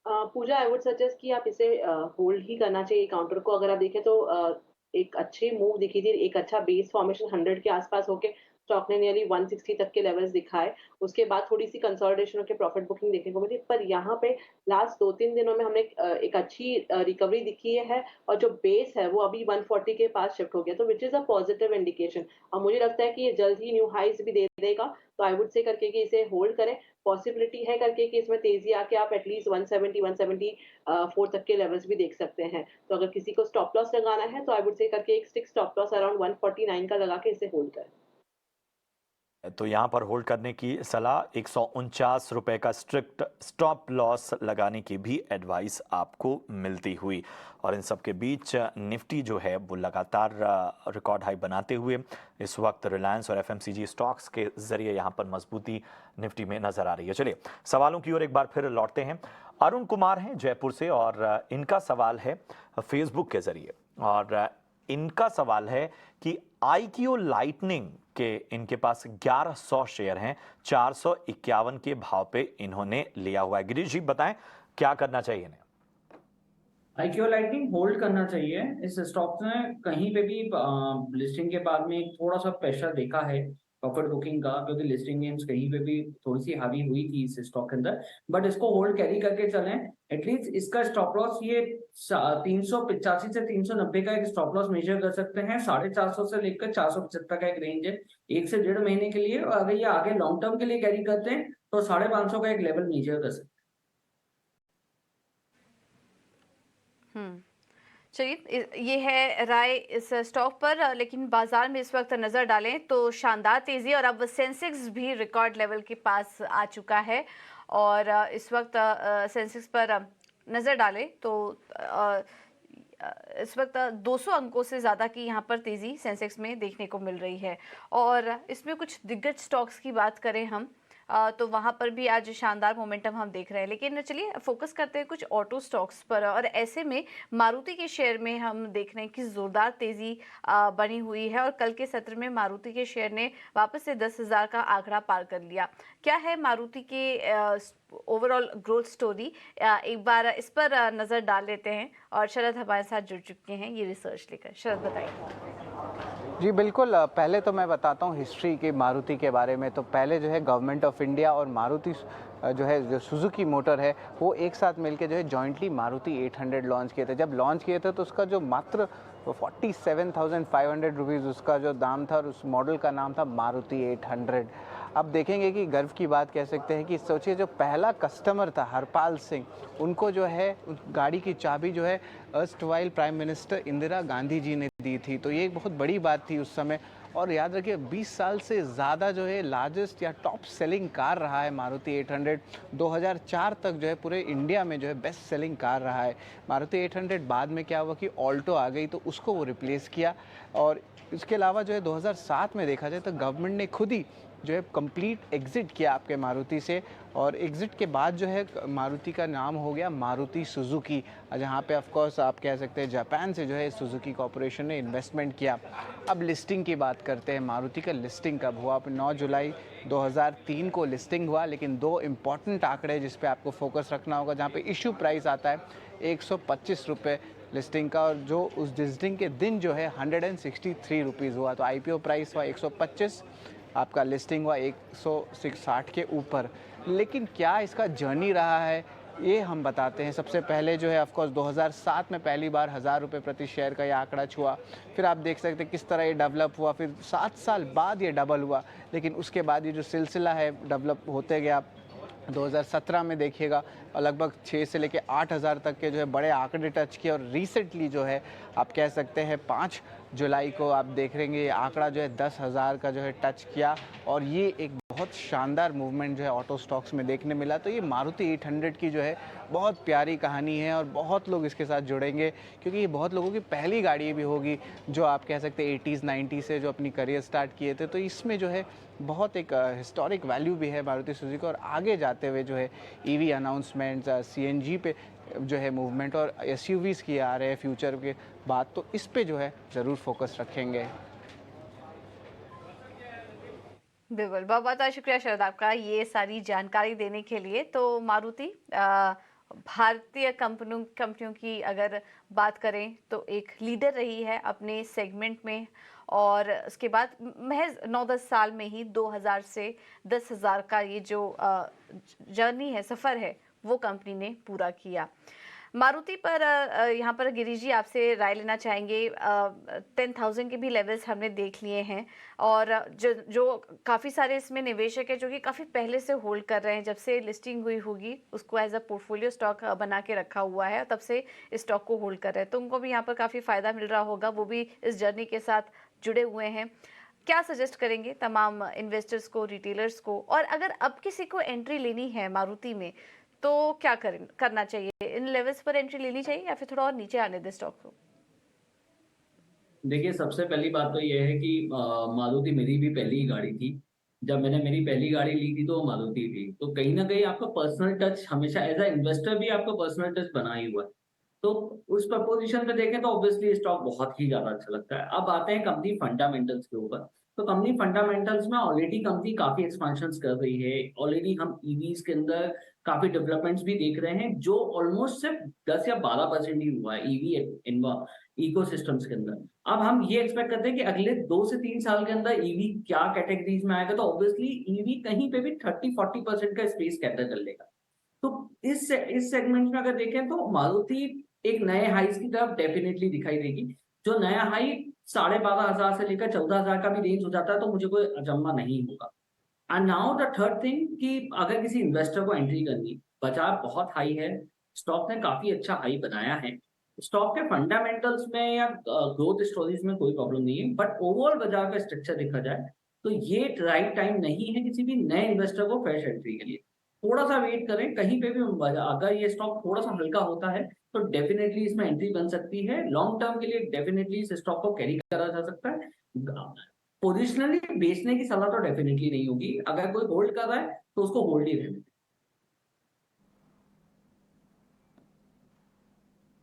पूजा, आई वुड सजेस्ट कि आप इसे होल्ड ही करना चाहिए काउंटर को। अगर आप देखें तो एक अच्छी मूव दिखी थी, एक अच्छा बेस फॉर्मेशन 100 के आसपास होके स्टॉक ने नियरली 160 तक के लेवल्स दिखाए। उसके बाद थोड़ी सी कंसोलिडेशन के प्रॉफिट बुकिंग देखने को मिली, पर यहाँ पे लास्ट 2-3 दिनों में हमने एक अच्छी रिकवरी दिखी है, और जो बेस है वो अभी 140 के पास शिफ्ट हो गया, तो which is a positive indication. और मुझे लगता है कि ये जल्द ही न्यू हाइस भी दे देगा, तो आई वुड से करके कि इसे होल्ड करें। पॉसिबिलिटी है करके कि इसमें तेजी आके आप एटलीस्ट 174 तक के लेवल्स भी देख सकते हैं। तो अगर किसी को स्टॉप लॉस लगाना है तो आई वुड से करके एक स्टिक स्टॉप लॉस अराउंड 149 का लगा के इसे होल्ड करें। तो यहाँ पर होल्ड करने की सलाह, 149 रुपए का स्ट्रिक्ट स्टॉप लॉस लगाने की भी एडवाइस आपको मिलती हुई। और इन सब के बीच निफ्टी जो है वो लगातार रिकॉर्ड हाई बनाते हुए इस वक्त रिलायंस और एफएमसीजी स्टॉक्स के जरिए यहाँ पर मजबूती निफ्टी में नजर आ रही है। चलिए सवालों की ओर एक बार फिर लौटते हैं। अरुण कुमार हैं जयपुर से, और इनका सवाल है फेसबुक के जरिए, और इनका सवाल है कि IQ लाइटनिंग के इनके पास 1100 शेयर हैं, 451 के भाव पे इन्होंने लिया हुआ है। गिरीश जी बताएं क्या करना चाहिए इन्हें? IQ लाइटनिंग होल्ड करना चाहिए। इस स्टॉक ने कहीं पे भी लिस्टिंग के बाद में थोड़ा सा प्रेशर देखा है, प्रॉफिट बुकिंग का, क्योंकि लिस्टिंग गेम्स कहीं पे भी थोड़ी सी हावी हुई थी इस स्टॉक के अंदर, बट इसको होल्ड कैरी करके चलें। एटलीस्ट इसका स्टॉप लॉस ये 385 से 390 का एक स्टॉप लॉस मेजर कर सकते हैं। 450 से लेकर 475 का एक रेंज है 1 से 1.5 महीने के लिए, और अगर ये आगे लॉन्ग टर्म के लिए कैरी करते हैं तो 550 का एक लेवल मेजर कर सकते हैं। चलिए, ये है राय इस स्टॉक पर। लेकिन बाजार में इस वक्त नज़र डालें तो शानदार तेज़ी, और अब सेंसेक्स भी रिकॉर्ड लेवल के पास आ चुका है। और इस वक्त सेंसेक्स पर नज़र डालें तो इस वक्त 200 अंकों से ज़्यादा की यहाँ पर तेज़ी सेंसेक्स में देखने को मिल रही है। और इसमें कुछ दिग्गज स्टॉक्स की बात करें हम तो वहाँ पर भी आज शानदार मोमेंटम हम देख रहे हैं। लेकिन चलिए फोकस करते हैं कुछ ऑटो स्टॉक्स पर, और ऐसे में मारुति के शेयर में हम देख रहे हैं कि ज़ोरदार तेज़ी बनी हुई है। और कल के सत्र में मारुति के शेयर ने वापस से 10,000 का आंकड़ा पार कर लिया। क्या है मारुति के ओवरऑल ग्रोथ स्टोरी, एक बार इस पर नज़र डाल लेते हैं। और शरद हमारे साथ जुड़ चुके हैं ये रिसर्च लेकर। शरद बताइए। जी बिल्कुल, पहले तो मैं बताता हूँ हिस्ट्री की मारुति के बारे में। तो पहले जो है गवर्नमेंट ऑफ इंडिया और मारुति जो सुजुकी मोटर है वो एक साथ मिलकर जो है जॉइंटली मारुति 800 लॉन्च किए थे। जब लॉन्च किए थे तो उसका जो मात्र 47,500 रुपीज़ उसका जो दाम था, और उस मॉडल का नाम था मारुति 800। अब देखेंगे कि गर्व की बात कह सकते हैं कि सोचिए जो पहला कस्टमर था हरपाल सिंह, उनको जो है गाड़ी की चाबी जो है erstwhile prime minister Indira Gandhi ji ने दी थी। तो ये एक बहुत बड़ी बात थी उस समय। और याद रखिए 20 साल से ज़्यादा जो है लार्जेस्ट या टॉप सेलिंग कार रहा है मारुति 800। 2004 तक जो है पूरे इंडिया में जो है बेस्ट सेलिंग कार रहा है मारुति 800। बाद में क्या हुआ कि ऑल्टो आ गई तो उसको वो रिप्लेस किया। और इसके अलावा जो है 2007 में देखा जाए तो गवर्नमेंट ने खुद ही जो है कंप्लीट एग्जिट किया आपके मारुति से। और एग्जिट के बाद जो है मारुति का नाम हो गया मारुति सुजुकी, जहाँ पे ऑफ कोर्स आप कह सकते हैं जापान से जो है सुजुकी कॉरपोरेशन ने इन्वेस्टमेंट किया। अब लिस्टिंग की बात करते हैं। मारुति का लिस्टिंग कब हुआ? 9 जुलाई 2003 को लिस्टिंग हुआ। लेकिन दो इम्पॉर्टेंट आंकड़े जिस पे आपको फोकस रखना होगा, जहाँ पे इशू प्राइस आता है 125 रुपये लिस्टिंग का, और जो उस लिस्टिंग के दिन जो है 163 रुपीज़ हुआ। तो IPO प्राइस हुआ 125, आपका लिस्टिंग हुआ 160 के ऊपर। लेकिन क्या इसका जर्नी रहा है ये हम बताते हैं। सबसे पहले जो है ऑफकोर्स 2007 में पहली बार 1000 रुपये प्रति शेयर का ये आंकड़ा छुआ। फिर आप देख सकते हैं किस तरह ये डेवलप हुआ। फिर 7 साल बाद ये डबल हुआ। लेकिन उसके बाद ये जो सिलसिला है डेवलप होते गया। 2017 में देखिएगा लगभग 6 से लेके 8,000 तक के जो है बड़े आंकड़े टच किए। और रिसेंटली जो है आप कह सकते हैं 5 जुलाई को आप देख रहेंगे ये आंकड़ा जो है 10,000 का जो है टच किया। और ये एक बहुत शानदार मूवमेंट जो है ऑटो स्टॉक्स में देखने मिला। तो ये मारुति 800 की जो है बहुत प्यारी कहानी है, और बहुत लोग इसके साथ जुड़ेंगे क्योंकि ये बहुत लोगों की पहली गाड़ी भी होगी जो आप कह सकते हैं 80s 90s से जो अपनी करियर स्टार्ट किए थे। तो इसमें जो है बहुत एक हिस्टोरिक वैल्यू भी है मारुति सुजुकी। और आगे जाते हुए जो है EV अनाउंसमेंट्स, CNG पे जो है मूवमेंट, और SUVs की आ रहे हैं फ्यूचर के बाद, तो इस पे जो है ज़रूर फोकस रखेंगे। बिल्कुल, बहुत बहुत शुक्रिया शरद आपका ये सारी जानकारी देने के लिए। तो मारुति भारतीय कंपनियों की अगर बात करें तो एक लीडर रही है अपने सेगमेंट में, और उसके बाद महज 9-10 साल में ही 2000 से 10,000 का ये जो जर्नी है, सफ़र है, वो कंपनी ने पूरा किया। मारुति पर यहाँ पर गिरीश जी आपसे राय लेना चाहेंगे। 10,000 के भी लेवल्स हमने देख लिए हैं, और जो काफ़ी सारे इसमें निवेशक है जो कि काफ़ी पहले से होल्ड कर रहे हैं, जब से लिस्टिंग हुई होगी उसको एज अ पोर्टफोलियो स्टॉक बना के रखा हुआ है, तब से इस स्टॉक को होल्ड कर रहे हैं। तो उनको भी यहाँ पर काफ़ी फ़ायदा मिल रहा होगा, वो भी इस जर्नी के साथ जुड़े हुए हैं। क्या सजेस्ट करेंगे तमाम इन्वेस्टर्स को, रिटेलर्स को? और अगर अब किसी को एंट्री लेनी है मारुति में तो क्या करना चाहिए? इन लेवल्स पर एंट्री लेनी चाहिए या फिर थोड़ा और नीचे आने दे स्टॉक को? देखिए, सबसे पहली बात तो ये है कि मारुति मेरी भी पहली गाड़ी थी। जब मैंने मेरी पहली गाड़ी ली थी तो मारुति थी। तो कहीं ना कहीं आपका पर्सनल टच हमेशा एज अ इन्वेस्टर भी आपका पर्सनल टच बना ही हुआ है। तो उस प्रपोजिशन पे देखें तो ऑब्वियसली स्टॉक बहुत ही ज्यादा अच्छा लगता है। अब आते हैं कंपनी फंडामेंटल्स के ऊपर। तो कंपनी फंडामेंटल्स में ऑलरेडी कंपनी काफी एक्सपेंशन कर रही है। ऑलरेडी हम ईवीज के अंदर काफी डेवलपमेंट्स भी देख रहे हैं, जो ऑलमोस्ट सिर्फ 10 या 12% ही हुआ है ईवी इकोसिस्टम्स के अंदर। अब हम ये एक्सपेक्ट करते हैं कि अगले 2 से 3 साल के अंदर ईवी क्या कैटेगरीज में आएगा, तो ऑब्वियसली ईवी कहीं पे भी 30-40% का स्पेस कैटर कर लेगा। तो इस सेगमेंट में अगर देखें तो मारुति एक नए हाइस की तरफ डेफिनेटली दिखाई देगी। जो नया हाई 12,500 से लेकर 14,000 का भी रेंज हो जाता है, तो मुझे कोई अचंभा नहीं होगा। And now the third thing कि अगर किसी इन्वेस्टर को एंट्री करनी, बाजार बहुत हाई है, स्टॉक ने काफी अच्छा हाई बनाया है, स्टॉक के फंडामेंटल्स में या ग्रोथ स्टोरीज में कोई प्रॉब्लम नहीं है, बट ओवरऑल बाजार का स्ट्रक्चर देखा जाए तो ये राइट टाइम नहीं है किसी भी नए इन्वेस्टर को फ्रेश एंट्री के लिए। थोड़ा सा वेट करें, कहीं पे भी अगर ये स्टॉक थोड़ा सा हल्का होता है तो डेफिनेटली इसमें एंट्री बन सकती है। लॉन्ग टर्म के लिए डेफिनेटली इस स्टॉक को कैरी करा जा सकता है। पोजिशनली बेचने की सलाह तो डेफिनेटली नहीं होगी। अगर कोई होल्ड कर रहा है तो उसको होल्ड ही रहने।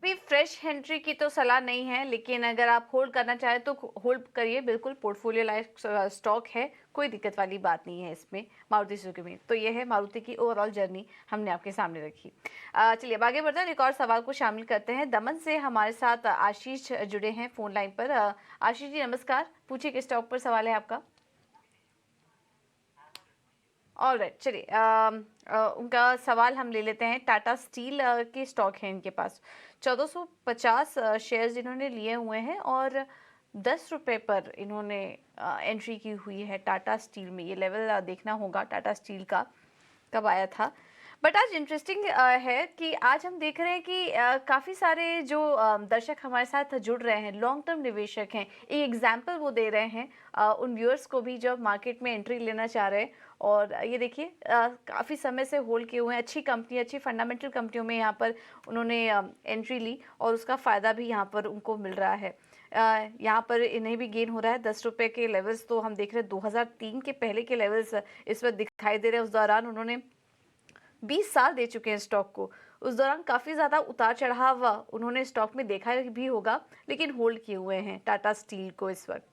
भी फ्रेश एंट्री की तो सलाह नहीं है, लेकिन अगर आप होल्ड करना चाहें तो होल्ड करिए, बिल्कुल पोर्टफोलियो लाइक स्टॉक है, कोई दिक्कत वाली बात नहीं है इसमें मारुति सुजुकी में। तो ये है मारुति की ओवरऑल जर्नी हमने आपके सामने रखी। चलिए अब आगे बढ़ते हैं, एक और सवाल को शामिल करते हैं। दमन से हमारे साथ आशीष जुड़े हैं फोन लाइन पर। आशीष जी नमस्कार, पूछिए किस स्टॉक पर सवाल है आपका। ऑलराइट, चलिए उनका सवाल हम ले लेते हैं। टाटा स्टील के स्टॉक हैं इनके पास, 1450 शेयर्स इन्होंने लिए हुए हैं और 10 रुपये पर इन्होंने एंट्री की हुई है टाटा स्टील में। ये लेवल देखना होगा टाटा स्टील का कब आया था। बट आज इंटरेस्टिंग है कि आज हम देख रहे हैं कि काफ़ी सारे जो दर्शक हमारे साथ जुड़ रहे हैं, लॉन्ग टर्म निवेशक हैं। एक एग्जाम्पल वो दे रहे हैं उन व्यूअर्स को भी जो मार्केट में एंट्री लेना चाह रहे हैं। और ये देखिए काफ़ी समय से होल्ड किए हुए हैं, अच्छी कंपनी, अच्छी फंडामेंटल कंपनियों में यहाँ पर उन्होंने एंट्री ली और उसका फ़ायदा भी यहाँ पर उनको मिल रहा है। यहाँ पर इन्हें भी गेन हो रहा है। 10 रुपये के लेवल्स तो हम देख रहे हैं 2003 के पहले के लेवल्स इस वक्त दिखाई दे रहे हैं। उस दौरान उन्होंने 20 साल दे चुके हैं स्टॉक को। उस दौरान काफ़ी ज़्यादा उतार चढ़ाव उन्होंने स्टॉक में देखा भी होगा, लेकिन होल्ड किए हुए हैं टाटा स्टील को इस वक्त।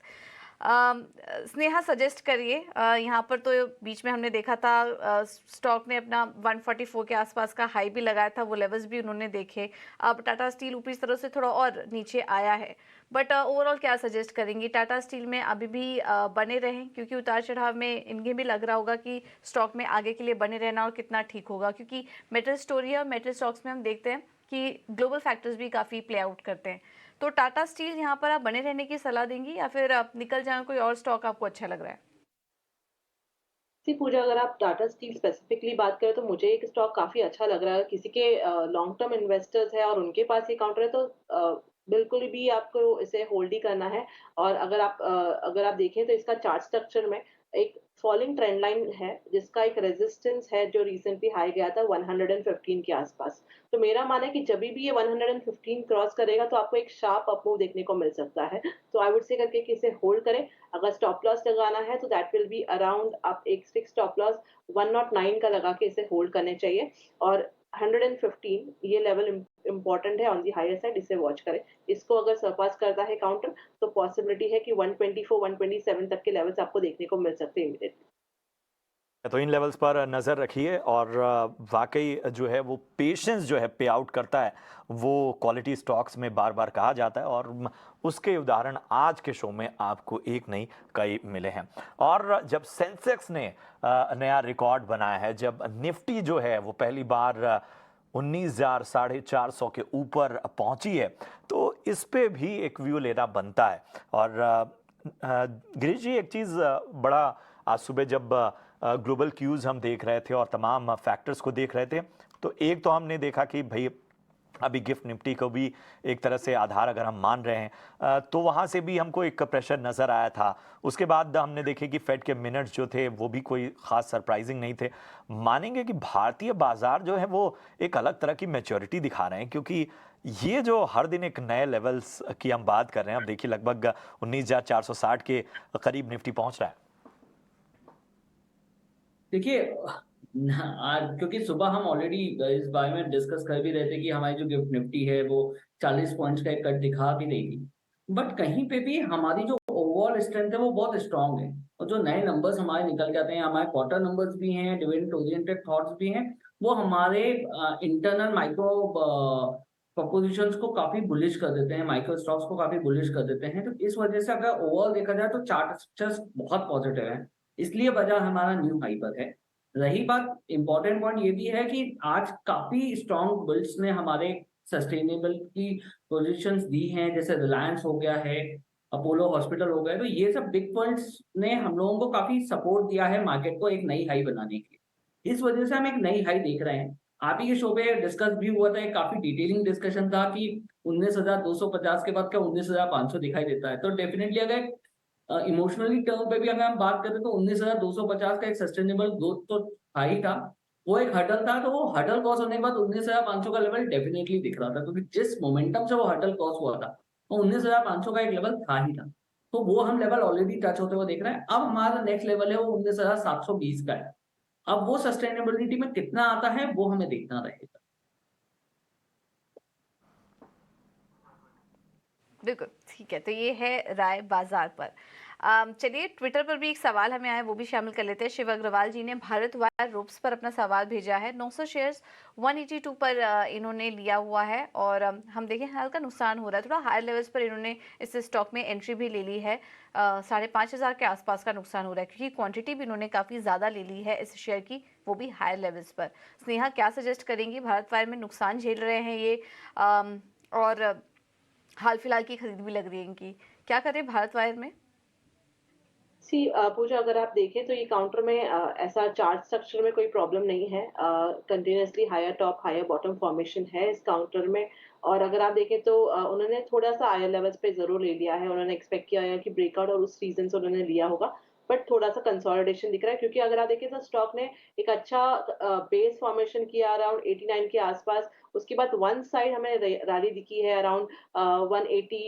स्नेहा सजेस्ट करिए, यहाँ पर तो बीच में हमने देखा था स्टॉक ने अपना 144 के आसपास का हाई भी लगाया था, वो लेवल्स भी उन्होंने देखे। अब टाटा स्टील ऊपरी तरफ से थोड़ा और नीचे आया है, बट ओवरऑल क्या सजेस्ट करेंगी? टाटा स्टील में अभी भी बने रहें, क्योंकि उतार चढ़ाव में इनके भी लग रहा होगा कि स्टॉक में आगे के लिए बने रहना और कितना ठीक होगा, क्योंकि मेटल स्टोरी है, मेटल स्टॉक्स में हम देखते हैं कि ग्लोबल फैक्टर्स भी काफ़ी प्ले आउट करते हैं। तो टाटा स्टील यहाँ पर आप बने रहने की सलाह देंगी या फिर आप निकल जाएं, कोई और स्टॉक आपको अच्छा लग रहा है? पूजा, अगर आप टाटा स्टील स्पेसिफिकली बात करें तो मुझे एक स्टॉक काफी अच्छा लग रहा है। किसी के लॉन्ग टर्म इन्वेस्टर्स है और उनके पास ये काउंटर है तो बिल्कुल भी आपको इसे होल्ड ही करना है। और अगर आप देखें तो इसका चार्ट स्ट्रक्चर में एक फॉलिंग ट्रेंड लाइन है जिसका एक रेजिस्टेंस है जो रिसेंटली हाई गया था 115 के आसपास। तो मेरा मानना है कि जब भी ये 115 क्रॉस करेगा तो आपको एक शार्प अप मूव देखने को मिल सकता है। तो आई वुड से करके कि इसे होल्ड करें। अगर स्टॉप लॉस लगाना है तो दैट विल बी अराउंड, आप एक फिक्स स्टॉप लॉस 109 का लगा के इसे होल्ड करने चाहिए। और 115 ये लेवल इंपॉर्टेंट है ऑन दी हायर साइड, इसे वॉच करें। इसको अगर सरपास करता है काउंटर तो पॉसिबिलिटी है कि 124 127 तक के लेवल्स आपको देखने को मिल सकते हैं इमीडिएटली। तो इन लेवल्स पर नज़र रखिए और वाकई जो है वो पेशेंस जो है पे आउट करता है, वो क्वालिटी स्टॉक्स में बार बार कहा जाता है और उसके उदाहरण आज के शो में आपको एक नहीं कई मिले हैं। और जब सेंसेक्स ने नया रिकॉर्ड बनाया है, जब निफ्टी जो है वो पहली बार 19,450 के ऊपर पहुंची है, तो इस पे भी एक व्यू लेना बनता है। और गिरीश जी, एक चीज़ बड़ा आज सुबह जब ग्लोबल क्यूज़ हम देख रहे थे और तमाम फैक्टर्स को देख रहे थे, तो एक तो हमने देखा कि भाई अभी गिफ्ट निफ्टी को भी एक तरह से आधार अगर हम मान रहे हैं तो वहाँ से भी हमको एक प्रेशर नज़र आया था। उसके बाद हमने देखे कि फेड के मिनट्स जो थे वो भी कोई ख़ास सरप्राइजिंग नहीं थे। मानेंगे कि भारतीय बाजार जो है वो एक अलग तरह की मैच्योरिटी दिखा रहे हैं, क्योंकि ये जो हर दिन एक नए लेवल्स की हम बात कर रहे हैं। अब देखिए लगभग 19,460 के करीब निफ्टी पहुँच रहा है। देखिए आज क्योंकि सुबह हम ऑलरेडी इस बारे में डिस्कस कर भी रहे थे कि हमारी जो गिफ्ट निफ्टी है वो 40 पॉइंट्स का एक कट दिखा भी रही थी। बट कहीं पे भी हमारी जो ओवरऑल स्ट्रेंथ है वो बहुत स्ट्रांग है, और जो नए नंबर्स हमारे निकल के आते हैं, हमारे क्वार्टर नंबर्स भी हैं, डिविडेंड ओरिएंटेड थॉट्स भी हैं, वो हमारे इंटरनल माइक्रो प्रपोजिशंस को काफी बुलिश कर देते हैं, माइक्रो स्टॉक्स को काफी बुलिश कर देते हैं। तो इस वजह से अगर ओवरऑल देखा जाए तो चार्ट स्ट्रक्चर्स बहुत पॉजिटिव है, इसलिए बाजार हमारा न्यू हाई पर है। रही बात, इंपॉर्टेंट पॉइंट ये भी है कि आज काफी स्ट्रॉन्ग बुल्स ने हमारे सस्टेनेबल की पोजीशंस दी हैं, जैसे रिलायंस हो गया है, अपोलो हॉस्पिटल हो गया, तो ये सब बिग फंड्स ने हम लोगों को काफी सपोर्ट दिया है मार्केट को एक नई हाई बनाने के लिए। इस वजह से हम एक नई हाई देख रहे हैं। आप ही के शो पे डिस्कस भी हुआ था, एक काफी डिटेलिंग डिस्कशन था कि 19,250 के बाद क्या 19,500 दिखाई देता है। तो डेफिनेटली अगर इमोशनली टर्म पे भी अगर हम बात करें तो 19,250 का एक सस्टेनेबल ग्रोथ तो हाई था, वो एक हर्डल था, तो वो हर्डल क्रॉस होने के बाद 19,500 का लेवल डेफिनेटली दिख रहा था, क्योंकि जिस मोमेंटम से वो हर्डल क्रॉस हुआ था वो 19,500 का एक लेवल था ही था। तो वो हम लेवल ऑलरेडी टच होते हुए देख रहे हैं। अब हमारा नेक्स्ट लेवल है वो 19,720 का है। अब वो सस्टेनेबिलिटी में कितना आता है वो हमें देखना रहेगा। बिल्कुल ठीक है, तो ये है राय बाजार पर। चलिए, ट्विटर पर भी एक सवाल हमें आया, वो भी शामिल कर लेते हैं। शिव अग्रवाल जी ने भारत वायर रोप्स पर अपना सवाल भेजा है। 900 शेयर्स 182 पर इन्होंने लिया हुआ है, और हम देखें हल्का नुकसान हो रहा है, थोड़ा हायर लेवल्स पर इन्होंने इस स्टॉक में एंट्री भी ले ली है। 5,500 के आसपास का नुकसान हो रहा है, क्योंकि क्वांटिटी भी इन्होंने काफ़ी ज़्यादा ले ली है इस शेयर की, वो भी हायर लेवल्स पर। स्नेहा, क्या सजेस्ट करेंगी? भारत वायर में नुकसान झेल रहे हैं ये, और हाल फिलहाल की खरीद भी लग रही है इनकी, क्या करें भारत वायर में? पूजा, अगर आप देखें तो ये काउंटर में ऐसा चार्ट स्ट्रक्चर में कोई प्रॉब्लम नहीं है। Continuously higher top higher bottom formation है इस काउंटर में। और अगर आप देखें तो उन्होंने थोड़ा सा हायर लेवल्स पे जरूर ले लिया है। उन्होंने एक्सपेक्ट किया है कि ब्रेकआउट, और उस रीजन से उन्होंने लिया होगा, बट थोड़ा सा कंसोलिडेशन दिख रहा है। क्योंकि अगर आप देखें तो स्टॉक ने एक अच्छा बेस फॉर्मेशन किया अराउंड 89 के आसपास। उसके बाद वन साइड हमें रैली दिखी है अराउंड 180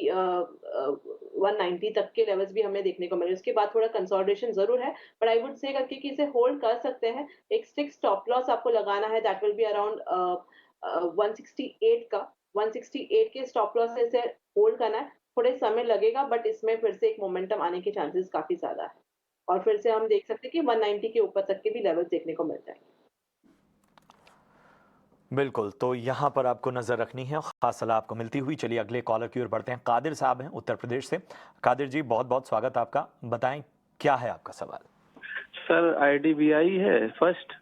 190 तक के लेवल्स भी हमें देखने को मिले। उसके बाद थोड़ा कंसोलिडेशन जरूर है, बट आई वुड से करके कि इसे होल्ड कर सकते हैं। एक स्टिक स्टॉप लॉस आपको लगाना है, दैट विल बी अराउंड 168 का। 168 के स्टॉप लॉस से इसे होल्ड करना है। थोड़े समय लगेगा, बट इसमें फिर से एक मोमेंटम आने के चांसेस काफी ज्यादा है, और फिर से हम देख सकते हैं कि 190 के ऊपर तक के भी लेवल्स देखने को मिल जाएंगे। बिल्कुल, तो यहाँ पर आपको नज़र रखनी है, खास सलाह आपको मिलती हुई। चलिए अगले कॉलर की ओर बढ़ते हैं। कादिर साहब हैं उत्तर प्रदेश से। कादिर जी, बहुत बहुत स्वागत आपका, बताएं क्या है आपका सवाल? सर IDBI है फर्स्ट,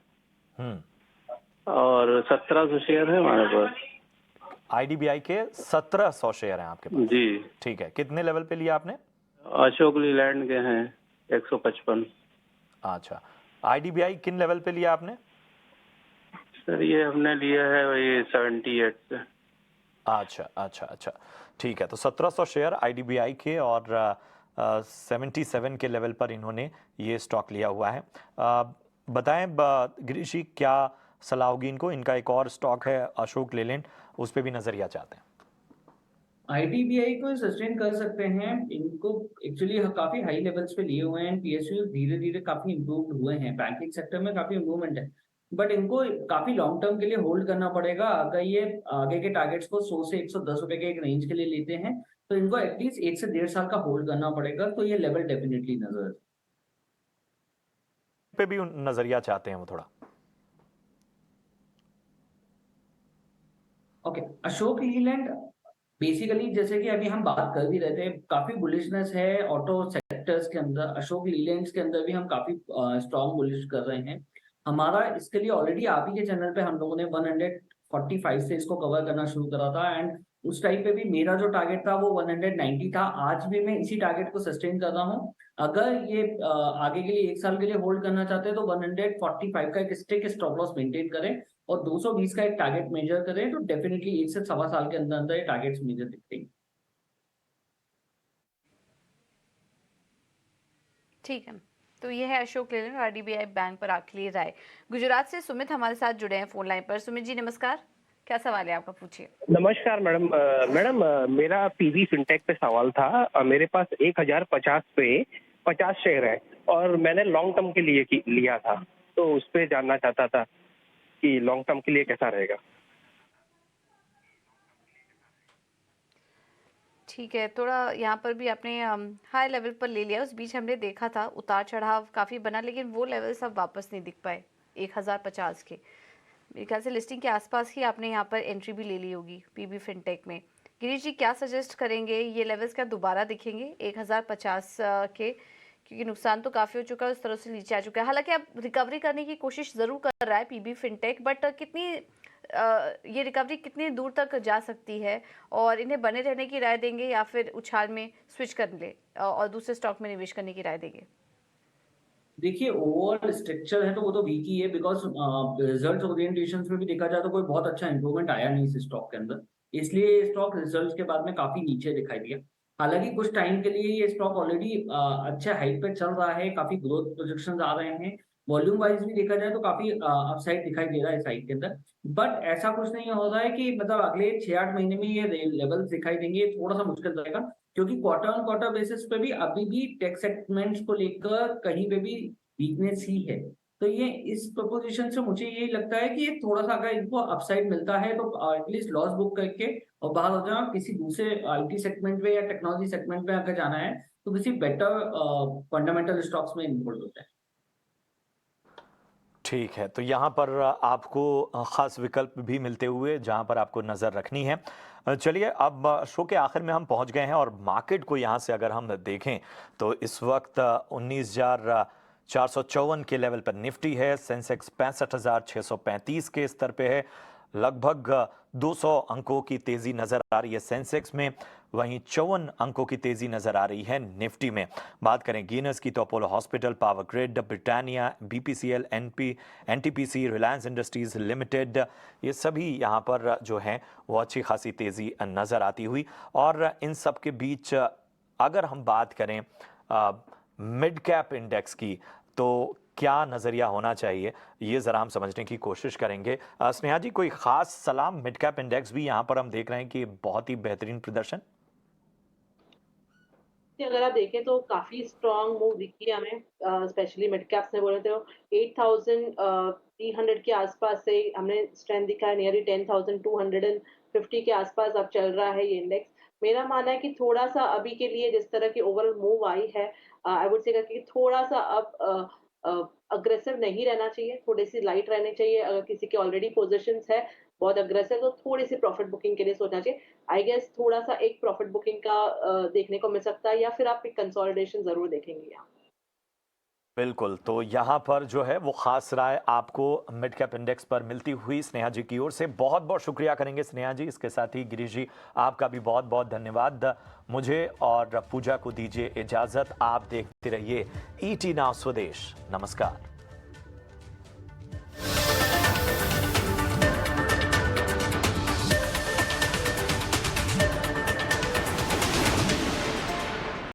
और 1700 शेयर है हमारे पास। IDBI के 1700 शेयर हैं आपके पास? जी। ठीक है, कितने लेवल पे लिया आपने? अशोक लीलैंड के हैं 155। अच्छा, IDBI किन लेवल पे लिया आपने? सर ये हमने लिया है वही 78 से। अच्छा अच्छा अच्छा, ठीक है। तो 1700 शेयर IDBI के, और 77 के लेवल पर इन्होंने ये स्टॉक लिया हुआ है। बताएं गिरीश जी, क्या सलाह होगी इनको? इनका एक और स्टॉक है अशोक लेलैंड, उस पर भी नजरिया चाहते हैं। IDBI को सस्टेन कर सकते हैं। इनको एक्चुअली काफी हाई लेवल्स पे लिए हुए हैं। PSU धीरे धीरे काफी इंप्रूव हुए हैं, बैंकिंग सेक्टर में काफी इंप्रूवमेंट है, बट इनको काफी लॉन्ग टर्म के लिए होल्ड करना पड़ेगा। अगर ये आगे के टारगेट्स को 100 से 110 रुपए के एक रेंज के लिए लेते हैं तो इनको एटलीस्ट 1 से 1.5 साल का होल्ड करना पड़ेगा। तो ये लेवल डेफिनेटली नजर पे भी नजरिया चाहते हैं वो थोड़ा। ओके, अशोक लीलैंड बेसिकली जैसे कि अभी हम बात कर भी रहे थे, काफी बुलिशनेस है ऑटो सेक्टर्स के अंदर। अशोक लीलैंड के अंदर भी हम काफी स्ट्रॉन्ग बुलिश कर रहे हैं। हमारा इसके लिए ऑलरेडी आप ही के चैनल पे हम लोगों ने 145 से इसको कवर करना शुरू करा था, एंड उस टाइम पे भी मेरा जो टारगेट था वो 190 था। आज भी मैं इसी टारगेट को सस्टेन कर रहा हूँ। अगर ये आगे के लिए 1 साल के लिए होल्ड करना चाहते हैं तो 145 का एक स्टिक स्टॉप लॉस मेंटेन करें, और 220 का एक टारगेट मेजर करें, तो डेफिनेटली 1 से 1.25 साल के अंदर अंदर ये टारगेट्स मेजर दिखते हैं। ठीक है, तो ये है अशोक लेलैंड और IDBI बैंक पर आपके लिए राय। गुजरात से सुमित हमारे साथ जुड़े हैं फोन लाइन पर। सुमित जी नमस्कार, क्या सवाल है आपका, पूछिए। नमस्कार मैडम। मैडम मेरा PV फिनटेक पे सवाल था। मेरे पास 1050 पे 50 शेयर है, और मैंने लॉन्ग टर्म के लिए लिया था, तो उस पे जानना चाहता था कि लॉन्ग टर्म के लिए कैसा रहेगा। ठीक है, थोड़ा यहाँ पर भी आपने हाई लेवल पर ले लिया। उस बीच हमने देखा था उतार चढ़ाव काफ़ी बना, लेकिन वो लेवल्स अब वापस नहीं दिख पाए 1050 के। मेरे ख्याल से लिस्टिंग के आसपास ही आपने यहाँ पर एंट्री भी ले ली होगी पीबी फिनटेक में। गिरीश जी क्या सजेस्ट करेंगे, ये लेवल्स क्या दोबारा दिखेंगे 1050 के? क्योंकि नुकसान तो काफ़ी हो चुका है, उस तरह से नीचे आ चुका है। हालांकि अब रिकवरी करने की कोशिश ज़रूर कर रहा है पीबी फिनटेक, बट कितनी ये रिकवरी कितनी दूर तक जा सकती है, और इन्हें बने रहने की राय देंगे या फिर उछाल में स्विच कर ले और दूसरे स्टॉक में निवेश करने की राय देंगे? देखिए ओवरऑल स्ट्रक्चर है तो वो तो वीक ही है, बिकॉज रिजल्ट ओरिएंटेशन में भी देखा जाए तो कोई बहुत अच्छा इंप्रूवमेंट आया नहीं इस स्टॉक के अंदर, इसलिए ये स्टॉक रिजल्ट के बाद में काफी नीचे दिखाई दिया। हालांकि कुछ टाइम के लिए ये स्टॉक ऑलरेडी अच्छे हाइट पे चल रहा है, काफी ग्रोथ प्रोजेक्शन आ रहे हैं, वॉल्यूम वाइज भी देखा जाए तो काफी अपसाइड दिखाई दे रहा है साइड के अंदर। बट ऐसा कुछ नहीं हो रहा है कि मतलब अगले 6-8 महीने में ये लेवल दिखाई देंगे, थोड़ा सा मुश्किल रहेगा, क्योंकि क्वार्टर ऑन क्वार्टर बेसिस पे भी अभी भी टेक सेगमेंट्स को लेकर कहीं पे भी वीकनेस ही है। तो ये इस प्रपोजिशन से मुझे यही लगता है कि थोड़ा सा अगर इनको अपसाइड मिलता है तो एटलीस्ट लॉस बुक करके और बाहर हो जाना, किसी दूसरे आईटी सेगमेंट में या टेक्नोलॉजी सेगमेंट में अगर जाना है तो किसी बेटर फंडामेंटल स्टॉक्स में इन्वॉल्व होता है। ठीक है, तो यहाँ पर आपको ख़ास विकल्प भी मिलते हुए जहाँ पर आपको नज़र रखनी है। चलिए अब शो के आखिर में हम पहुँच गए हैं और मार्केट को यहाँ से अगर हम देखें तो इस वक्त 19,454 के लेवल पर निफ्टी है। सेंसेक्स 65,635 के स्तर पे है, लगभग 200 अंकों की तेज़ी नज़र आ रही है सेंसेक्स में, वहीं 54 अंकों की तेज़ी नज़र आ रही है निफ्टी में। बात करें गेनर्स की तो Apollo hospital, power grid, Britannia, BPCL, NTPC, Reliance industries limited, ये सभी यहाँ पर जो हैं वो अच्छी खासी तेज़ी नज़र आती हुई। और इन सब के बीच अगर हम बात करें मिड कैप इंडेक्स की तो क्या नज़रिया होना चाहिए, ये ज़रा हम समझने की कोशिश करेंगे। स्नेहा जी, कोई ख़ास सलाह? मिड कैप इंडेक्स भी यहाँ पर हम देख रहे हैं कि बहुत ही बेहतरीन प्रदर्शन। अगर आप देखें तो काफी स्ट्रॉन्ग मूव दिखी है हमें, स्पेशली मिड कैप्स में बोले तो 8,300 के आसपास से हमने स्ट्रेंथ दिखा है, नियरली 10,250 के आसपास अब चल रहा है ये इंडेक्स। मेरा मानना है कि थोड़ा सा अभी के लिए जिस तरह की ओवरऑल मूव आई है, आई वुड से कि थोड़ा सा अब अग्रेसिव नहीं रहना चाहिए, थोड़ी सी लाइट रहनी चाहिए। अगर किसी के ऑलरेडी पोजीशंस है बहुत अग्रेसिव तो थोड़ी सी प्रॉफिट बुकिंग के लिए सोचना चाहिए। आई गेस थोड़ा सा एक प्रॉफिट बुकिंग का देखने को मिल सकता है, या फिर आप एक कंसोलिडेशन जरूर देखेंगे यहाँ। बिल्कुल, तो यहाँ पर जो है वो ख़ास राय आपको मिड कैप इंडेक्स पर मिलती हुई स्नेहा जी की ओर से बहुत बहुत शुक्रिया करेंगे स्नेहा जी। इसके साथ ही गिरीश जी, आपका भी बहुत बहुत धन्यवाद। मुझे और पूजा को दीजिए इजाज़त। आप देखते रहिए ET नाउ स्वदेश। नमस्कार।